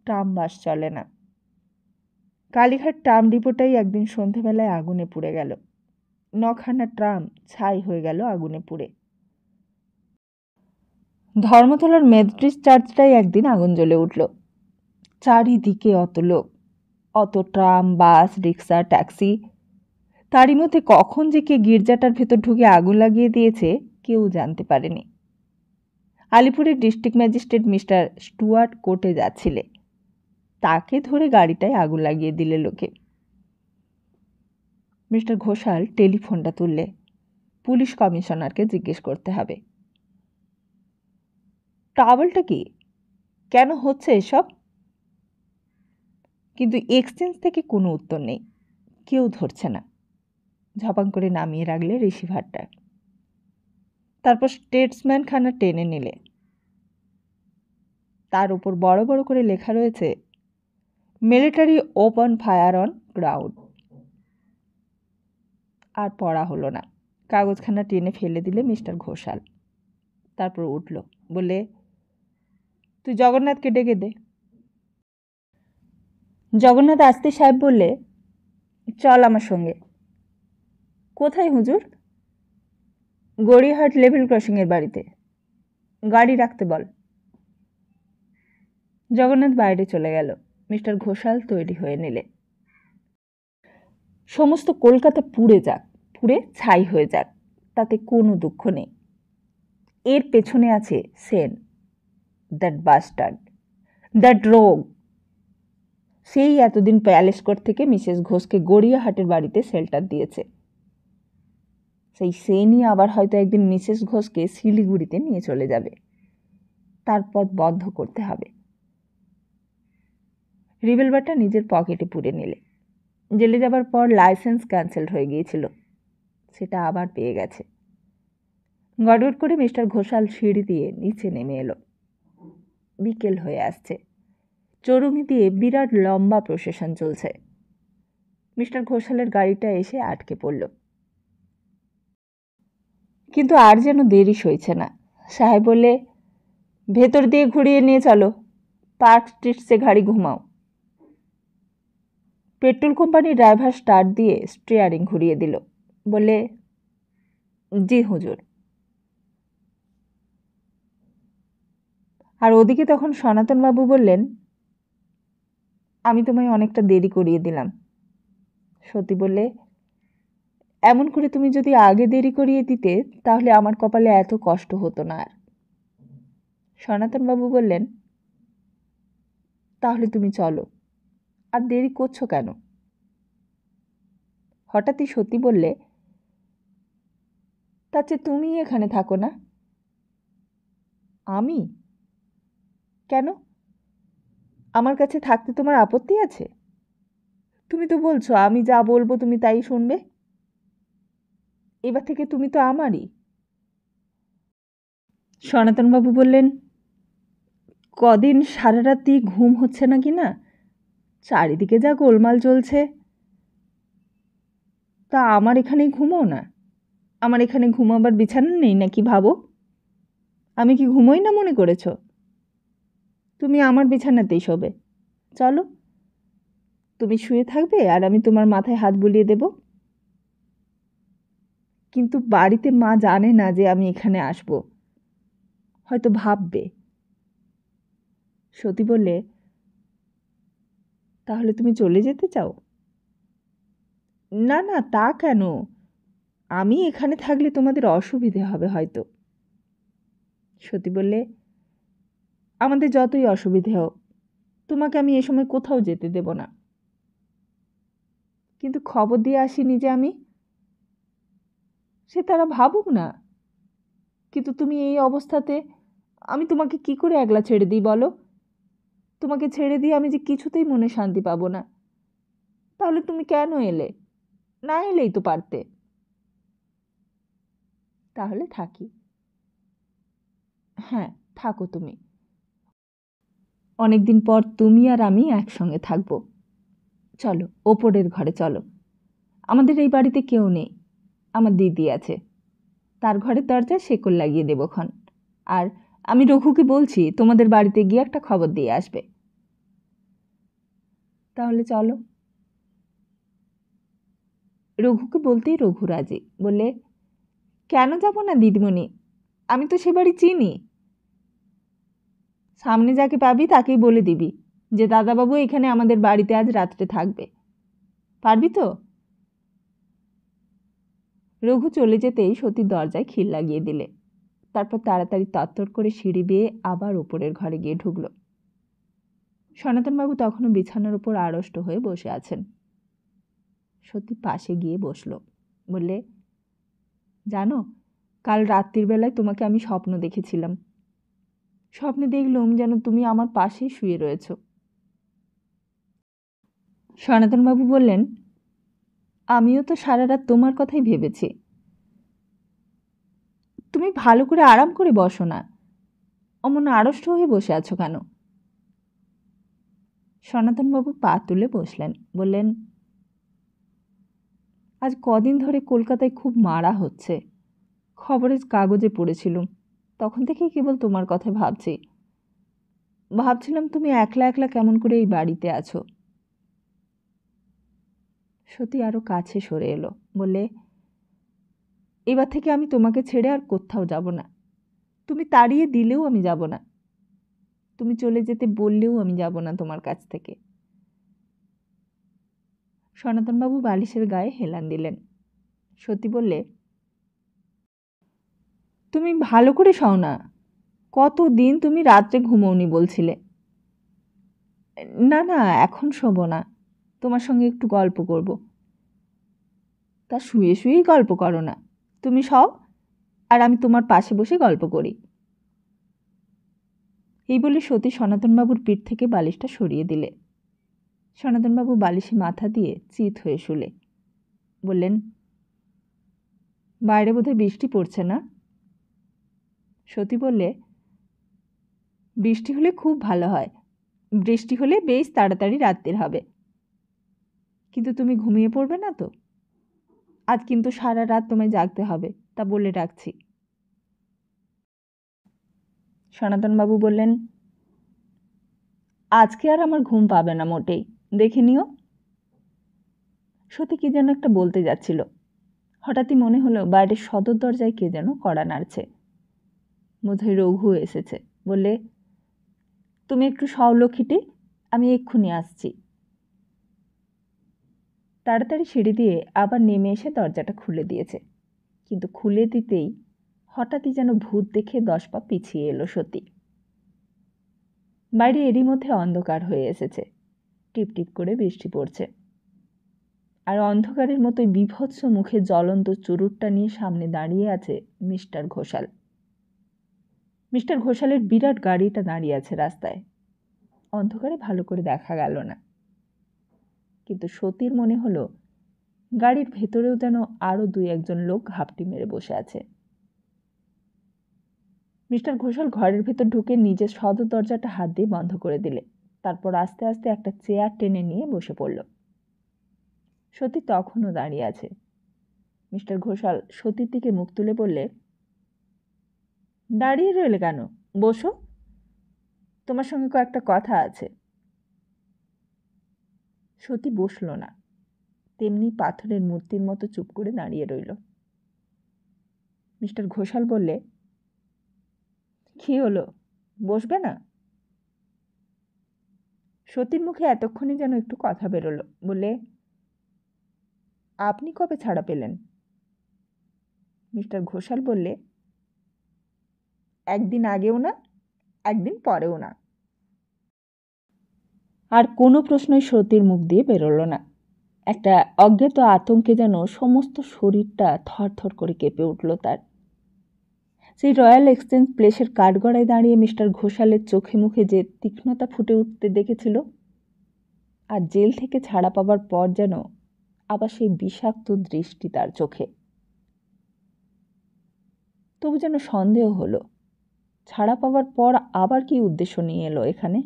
ট্রাম বাস চলে না। কালীঘাট ট্রাম ডিপোটাই একদিন সন্ধেবেলায় আগুনে পুড়ে গেল। 9খানা ট্রাম ছাই হয়ে গেল আগুনে পুড়ে। ধর্মতলার মেথডিস্ট চার্চটাই একদিন আগুন জ্বলে উঠল। চারিদিকে অত লোক, অত ট্রাম, বাস, রিক্সা, ট্যাক্সি। তারই মধ্যে কখন যে কে গির্জাটার ভেতর ঢুকে আগুন লাগিয়ে দিয়েছে কেউ জানতে পারেনি। আলিপুরের ডিস্ট্রিক্ট ম্যাজিস্ট্রেট মিস্টার স্টুয়ার্ট কোর্টে যাচ্ছিলে, তাকে ধরে গাড়িটায় আগুন লাগিয়ে দিলে লোকে। মিস্টার ঘোষাল টেলিফোনটা তুললে, পুলিশ কমিশনারকে জিজ্ঞেস করতে হবে। ট্রাবলটা কি, কেন হচ্ছে এসব? কিন্তু এক্সচেঞ্জ থেকে কোনো উত্তর নেই, কেউ ধরছে না। ঝপাং করে নামিয়ে রাখলে রিসিভারটা। তারপর স্টেটসম্যান খানা টেনে নিলে। তার উপর বড় বড় করে লেখা রয়েছে, military open fire on ground. আর পড়া হলো না। কাগজখানা টেনে ফেলে দিলে মিস্টার ঘোষাল। তারপর উঠল, বলে, তুই জগন্নাথকে ডেকে দে। জগন্নাথ আসতে সাহেব বললে, চল আমার সঙ্গে। কোথায় হুজুর? গড়িয়াহাট লেভেল ক্রসিংয়ের বাড়িতে। গাড়ি রাখতে বল। জগন্নাথ বাইরে চলে গেল। মিস্টার ঘোষাল তৈরি হয়ে নিলে। সমস্ত কলকাতা পুড়ে যাক, পুড়ে ছাই হয়ে যাক, তাতে কোনো দুঃখ নেই। এর পেছনে আছে সেন, দ্যাট বাস্টার্ড, দ্যাট রোগ। সেই এতদিন প্যালেস কোর্ট থেকে মিসেস ঘোষকে গড়িয়াহাটের বাড়িতে শেল্টার দিয়েছে। সেই সেনই আবার হয়তো একদিন মিসেস ঘোষকে শিলিগুড়িতে নিয়ে চলে যাবে। তার পথ বন্ধ করতে হবে। রিভলভারটা নিজের পকেটে পুরে নিলে। জেলে যাবার পর লাইসেন্স ক্যান্সেল হয়ে গিয়েছিল, সেটা আবার পেয়ে গেছে। গড়গড় করে মিস্টার ঘোষাল সিঁড়ি দিয়ে নিচে নেমে এলো। বিকেল হয়ে আসছে। চরুমি দিয়ে বিরাট লম্বা প্রসেশন চলছে। মিস্টার ঘোষালের গাড়িটা এসে আটকে পড়ল। কিন্তু আর যেন দেরি সইছে না। সাহেব বললে, ভেতর দিয়ে ঘুরিয়ে নিয়ে চলো, পার্ক স্ট্রিটসে গাড়ি ঘুমাও। পেট্রোল কোম্পানির ড্রাইভার স্টার্ট দিয়ে স্টিয়ারিং ঘুরিয়ে দিল। বললে, জি হুজুর। আর ওদিকে তখন সনাতনবাবু বললেন, আমি তোমায় অনেকটা দেরি করিয়ে দিলাম। সতী বললে, এমন করে তুমি যদি আগে দেরি করিয়ে দিতে তাহলে আমার কপালে এত কষ্ট হতো না আর। সনাতনবাবু বললেন, তাহলে তুমি চলো, আর দেরি করছো কেন? হঠাৎই সতী বললে, তার চেয়ে তুমি এখানে থাকো না। আমি? কেন? আমার কাছে থাকতে তোমার আপত্তি আছে? তুমি তো বলছো আমি যা বলবো তুমি তাই শুনবে। এবার থেকে তুমি তো আমারই। সনাতনবাবু বললেন, কদিন সারা রাতি ঘুম হচ্ছে না কি না, চারিদিকে যা গোলমাল চলছে। তা আমার এখানেই ঘুমোও না। আমার এখানে ঘুমাবার বিছানা নেই নাকি ভাবো? আমি কি ঘুমোই না মনে করেছ? তুমি আমার বিছানাতেই শোবে। চলো, তুমি শুয়ে থাকবে আর আমি তোমার মাথায় হাত বুলিয়ে দেব। কিন্তু বাড়িতে মা জানে না যে আমি এখানে আসব, হয়তো ভাববে। সতী বললে, তাহলে তুমি চলে যেতে চাও? না না, তা কেন? আমি এখানে থাকলে তোমাদের অসুবিধে হবে হয়তো। সতী বললে, আমাদের যতই অসুবিধে হোক তোমাকে আমি এ সময় কোথাও যেতে দেব না। কিন্তু খবর দিয়ে আসিনি যে আমি। সে তারা ভাবুক না, কিন্তু তুমি এই অবস্থাতে আমি তোমাকে কি করে একলা ছেড়ে দিই বলো? তোমাকে ছেড়ে দিয়ে আমি যে কিছুতেই মনে শান্তি পাবো না। তাহলে তুমি কেন এলে? না এলেই তো পারতে। তাহলে থাকি। হ্যাঁ, থাকো তুমি। অনেকদিন পর তুমি আর আমি একসঙ্গে থাকবো। চলো ওপরের ঘরে চলো। আমাদের এই বাড়িতে কেউ নেই, আমার দিদি আছে, তার ঘরের দরজায় শেকল লাগিয়ে দেবক্ষণ। আর আমি রঘুকে বলছি তোমাদের বাড়িতে গিয়ে একটা খবর দিয়ে আসবে। তাহলে চলো। রঘুকে বলতেই রঘু রাজি। বললে, কেন যাব না দিদিমণি, আমি তো সে বাড়ি চিনি। সামনে যাকে পাবি তাকেই বলে দিবি যে দাদাবাবু এখানে আমাদের বাড়িতে আজ রাত্রে থাকবে। পারবি তো? রঘু চলে যেতেই সতীর দরজায় খিল লাগিয়ে দিলে। তারপর তাড়াতাড়ি তত্তর করে সিঁড়ি বেয়ে আবার ওপরের ঘরে গিয়ে ঢুকল। সনাতনবাবু তখনও বিছানার উপর আড়ষ্ট হয়ে বসে আছেন। সতী পাশে গিয়ে বসল। বললে, জানো, কাল রাত্রির বেলায় তোমাকে আমি স্বপ্ন দেখেছিলাম। স্বপ্নে দেখলুম যেন তুমি আমার পাশেই শুয়ে রয়েছ। সনাতনবাবু বললেন, আমিও তো সারা রাত তোমার কথাই ভেবেছি। তুমি ভালো করে আরাম করে বসো না, অমন আড়ষ্ট হয়ে বসে আছো কেন? সনাতনবাবু পা তুলে বসলেন। বললেন, আজ কদিন ধরে কলকাতায় খুব মারা হচ্ছে, খবরের কাগজে পড়েছিলুম। তখন থেকেই কেবল তোমার কথা ভাবছি। ভাবছিলাম তুমি একলা একলা কেমন করে এই বাড়িতে আছো। সত্যি আরো কাছে সরে এলো। বললে, এবার থেকে আমি তোমাকে ছেড়ে আর কোথাও যাব না। তুমি তাড়িয়ে দিলেও আমি যাব না, তুমি চলে যেতে বললেও আমি যাব না তোমার কাছ থেকে। সনাতনবাবু বালিশের গায়ে হেলান দিলেন। সতী বললে, তুমি ভালো করে শও না, কতদিন তুমি রাত্রে ঘুমোওনি বলছিলে। না না, এখন শোবো না, তোমার সঙ্গে একটু গল্প করব। তা শুয়ে শুয়েই গল্প করো না, তুমি শও আর আমি তোমার পাশে বসে গল্প করি। এই বলে সতী সনাতনবাবুর পিঠ থেকে বালিশটা সরিয়ে দিলে। সনাতনবাবু বালিশে মাথা দিয়ে চিত হয়ে শুলে। বললেন, বাইরে বোধহয় বৃষ্টি পড়ছে না? সতী বললে, বৃষ্টি হলে খুব ভালো হয়, বৃষ্টি হলে বেশ তাড়াতাড়ি রাত্রির হবে। কিন্তু তুমি ঘুমিয়ে পড়বে না তো? আজ কিন্তু সারা রাত তোমায় জাগতে হবে, তা বলে রাখছি। সনাতনবাবু বললেন, আজকে আর আমার ঘুম পাবে না মোটেই, দেখে নিও। সত্যি কি যেন একটা বলতে যাচ্ছিল, হঠাৎই মনে হলো বাইরের সদর দরজায় কে যেন কড়া নাড়ছে। বোধহয় রঘু এসেছে। বললে, তুমি একটু সও লক্ষ্মীটি, আমি এক্ষুনি আসছি। তাড়াতাড়ি সিঁড়ি দিয়ে আবার নেমে এসে দরজাটা খুলে দিয়েছে, কিন্তু খুলে দিতেই হঠাৎই যেন ভূত দেখে 10 পা পিছিয়ে এলো সতী। বাইরে এরই মধ্যে অন্ধকার হয়ে এসেছে, টিপটিপ করে বৃষ্টি পড়ছে, আর অন্ধকারের মতোই বীভৎস মুখে জ্বলন্ত চুরুটটা নিয়ে সামনে দাঁড়িয়ে আছে মিস্টার ঘোষাল। মিস্টার ঘোষালের বিরাট গাড়িটা দাঁড়িয়ে আছে রাস্তায়। অন্ধকারে ভালো করে দেখা গেল না, কিন্তু সতীর মনে হলো গাড়ির ভেতরেও যেন আরও 2-1 লোক ঘাপটি মেরে বসে আছে। মিস্টার ঘোষাল ঘরের ভেতর ঢুকে নিজের সদর দরজাটা হাত দিয়ে বন্ধ করে দিলে, তারপর আস্তে আস্তে একটা চেয়ার টেনে নিয়ে বসে পড়ল। সতী তখনও দাঁড়িয়ে আছে। মিস্টার ঘোষাল সতীর দিকে মুখ তুলে বললে, দাঁড়িয়ে রইলে কেন, বসো, তোমার সঙ্গে কয়েকটা কথা আছে। সতী বসল না, তেমনি পাথরের মূর্তির মতো চুপ করে দাঁড়িয়ে রইল। মিস্টার ঘোষাল বললে, কি হলো, বসবে না? সতীর মুখে এতক্ষণে যেন একটু কথা বেরোলো। বললে, আপনি কবে ছাড়া পেলেন? মিস্টার ঘোষাল বললে, একদিন আগেও না, একদিন পরেও না। আর কোনো প্রশ্নই সতীর মুখ দিয়ে বেরোলো না। একটা অজ্ঞাত আতঙ্কে যেন সমস্ত শরীরটা থরথর করে কেঁপে উঠল তার। সেই রয়্যাল এক্সচেঞ্জ প্লেসের কাঠগড়ায় দাঁড়িয়ে মিস্টার ঘোষালের চোখে মুখে যে তীক্ষ্ণতা ফুটে উঠতে দেখেছিল, আর জেল থেকে ছাড়া পাবার পর যেন আবার সেই বিষাক্ত দৃষ্টি তার চোখে। তবু যেন সন্দেহ হলো, ছাড়া পাবার পর আবার কি উদ্দেশ্য নিয়ে এলো এখানে?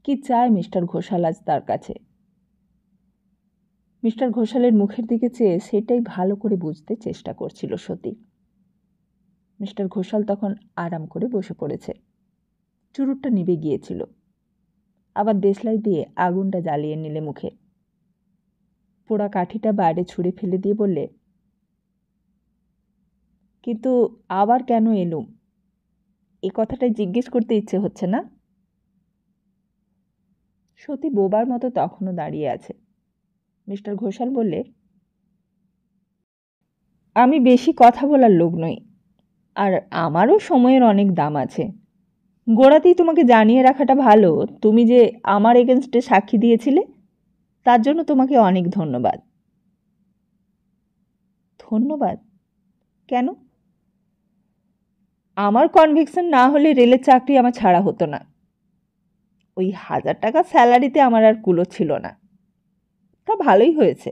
কি চায় মিস্টার ঘোষাল আজ তার কাছে? মিস্টার ঘোষালের মুখের দিকে চেয়ে সেটাই ভালো করে বুঝতে চেষ্টা করছিল সতী। মিস্টার ঘোষাল তখন আরাম করে বসে পড়েছে। চুরুটটা নিভে গিয়েছিল। আবার দেশলাই দিয়ে আগুনটা জ্বালিয়ে নিলে মুখে। পোড়া কাঠিটা বাইরে ছুঁড়ে ফেলে দিয়ে বললে, কিন্তু আবার কেন এলুম, এ কথাটাই জিজ্ঞেস করতে ইচ্ছে হচ্ছে না? সতী বোবার মতো তখনও দাঁড়িয়ে আছে। মিস্টার ঘোষাল বললে, আমি বেশি কথা বলার লোক নই, আর আমারও সময়ের অনেক দাম আছে। গোড়াতেই তোমাকে জানিয়ে রাখাটা ভালো, তুমি যে আমার এগেনস্টে সাক্ষী দিয়েছিলে, তার জন্য তোমাকে অনেক ধন্যবাদ। ধন্যবাদ? কেন? আমার কনভিকশন না হলে রেলের চাকরি আমার ছাড়া হতো না। ওই 1000 টাকা স্যালারিতে আমার আর কুলো ছিল না। তা ভালোই হয়েছে,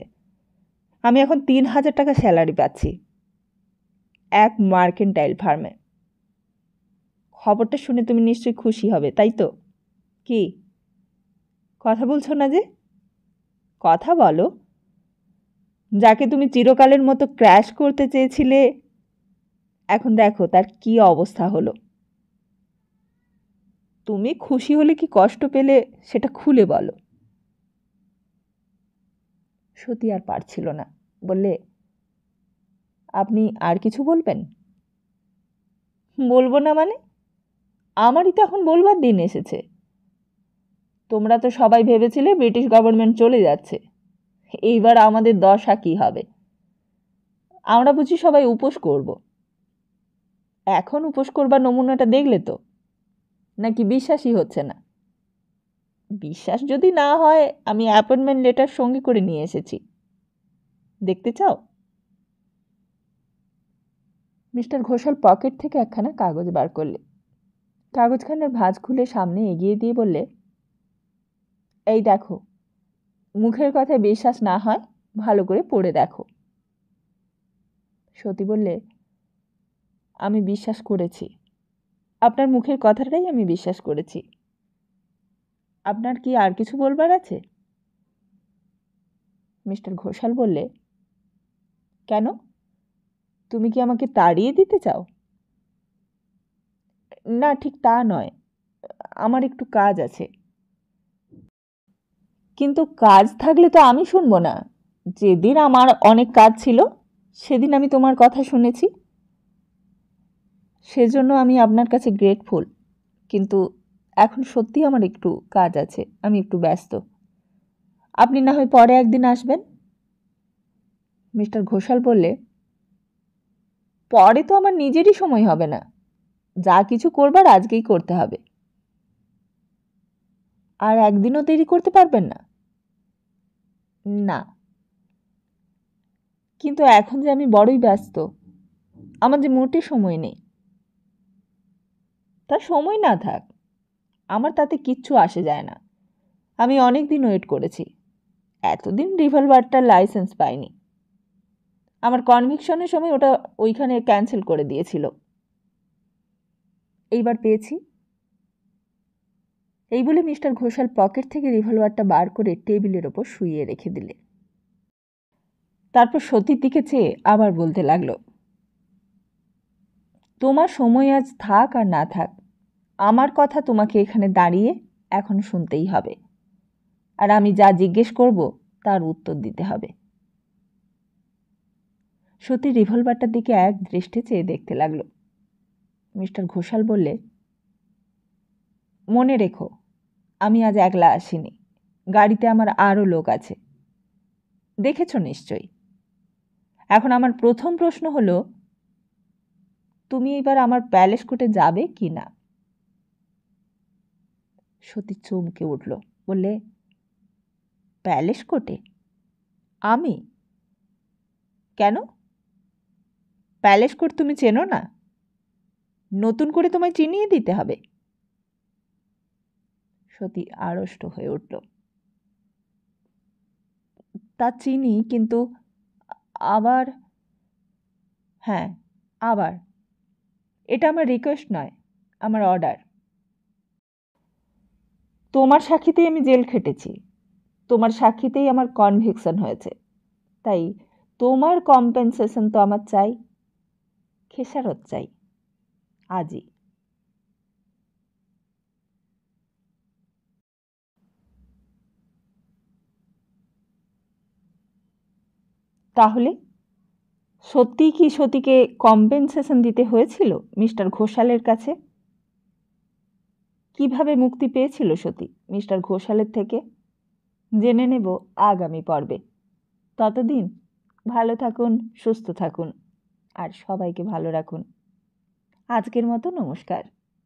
আমি এখন 3000 টাকা স্যালারি পাচ্ছি, এক মার্কেন্টাইল ফার্মে। খবরটা শুনে তুমি নিশ্চয়ই খুশি হবে, তাই তো? কি কথা বলছো না যে? কথা বলো। যাকে তুমি চিরকালের মতো ক্র্যাশ করতে চেয়েছিলে, এখন দেখো তার কি অবস্থা হলো। তুমি খুশি হলে কি কষ্ট পেলে সেটা খুলে বলো। সতী আর পারছিল না, বললে, আপনি আর কিছু বলবেন? বলবো না মানে? আমারই তো এখন বলবার দিন এসেছে। তোমরা তো সবাই ভেবেছিলে ব্রিটিশ গভর্নমেন্ট চলে যাচ্ছে, এইবার আমাদের দশা কি হবে? আমরা বুঝি সবাই উপোস করব। এখন উপোস করবার নমুনাটা দেখলে তো, নাকি বিশ্বাসই হচ্ছে না? বিশ্বাস যদি না হয়, আমি অ্যাপয়েন্টমেন্ট লেটার সঙ্গে করে নিয়ে এসেছি, দেখতে চাও? মিস্টার ঘোষাল পকেট থেকে একখানা কাগজ বার করলে। কাগজখানার ভাঁজ খুলে সামনে এগিয়ে দিয়ে বললে, এই দেখো, মুখের কথায় বিশ্বাস না হয় ভালো করে পড়ে দেখো। সতী বললে, আমি বিশ্বাস করেছি, আপনার মুখের কথাটাই আমি বিশ্বাস করেছি। আপনার কি আর কিছু বলবার আছে? মিস্টার ঘোষাল বললে, কেন, তুমি কি আমাকে তাড়িয়ে দিতে চাও? না, ঠিক তা নয়, আমার একটু কাজ আছে। কিন্তু কাজ থাকলে তো আমি শুনবো না, যেদিন আমার অনেক কাজ ছিল সেদিন আমি তোমার কথা শুনেছি, সেজন্য আমি আপনার কাছে গ্রেটফুল। কিন্তু এখন সত্যি আমার একটু কাজ আছে, আমি একটু ব্যস্ত। আপনি না হয় পরে একদিন আসবেন। মিস্টার ঘোষাল বললে, পরে তো আমার নিজেরই সময় হবে না, যা কিছু করবার আজকেই করতে হবে। আর একদিনও দেরি করতে পারবেন না? না, কিন্তু এখন যে আমি বড়ই ব্যস্ত, আমার যে মোটে সময় নেই। তার সময় না থাক, আমার তাতে কিচ্ছু আসে যায় না। আমি অনেক দিন ওয়েট করেছি, এতদিন রিভলভারটার লাইসেন্স পাইনি। আমার কনভিকশনের সময় ওটা ওইখানে ক্যান্সেল করে দিয়েছিল, এইবার পেয়েছি। এই বলে মিস্টার ঘোষাল পকেট থেকে রিভলভারটা বার করে টেবিলের ওপর শুইয়ে রেখে দিলে। তারপর সতীর দিকে চেয়ে আবার বলতে লাগলো, তোমার সময় আজ থাক আর না থাক, আমার কথা তোমাকে এখানে দাঁড়িয়ে এখন শুনতেই হবে, আর আমি যা জিজ্ঞেস করব তার উত্তর দিতে হবে। সতী রিভলভারটার দিকে এক দৃষ্টে চেয়ে দেখতে লাগলো। মিস্টার ঘোষাল বললে, মনে রেখো, আমি আজ একলা আসিনি, গাড়িতে আমার আরও লোক আছে, দেখেছ নিশ্চয়ই। এখন আমার প্রথম প্রশ্ন হলো, তুমি এবার আমার প্যালেস কোর্টে যাবে কি না? সতী চমকে উঠল, বললে, প্যালেস কোর্টে? আমি? কেন? প্যালেস কোর্ট তুমি চেনো না? নতুন করে তোমায় চিনিয়ে দিতে হবে? সতী আড়ষ্ট হয়ে উঠল। তা চিনি, কিন্তু আবার। হ্যাঁ, আবার। এটা আমার রিকোয়েস্ট নয়, আমার অর্ডার। তোমার সাক্ষীতেই আমি জেল খেটেছি, তোমার সাক্ষীতেই আমার কনভিকশন হয়েছে, তাই তোমার কম্পেনসেশন তো আমার চাই, খেসারত চাই, আজই। তাহলে সত্যিই কি সতীকে কম্পেনসেশন দিতে হয়েছিল মিস্টার ঘোষালের কাছে? কিভাবে মুক্তি পেয়েছিল সতী মিস্টার ঘোষালের থেকে? জেনে নেব আগামী পর্বে। ততদিন ভালো থাকুন, সুস্থ থাকুন, আর সবাইকে ভালো রাখুন। আজকের মতো নমস্কার।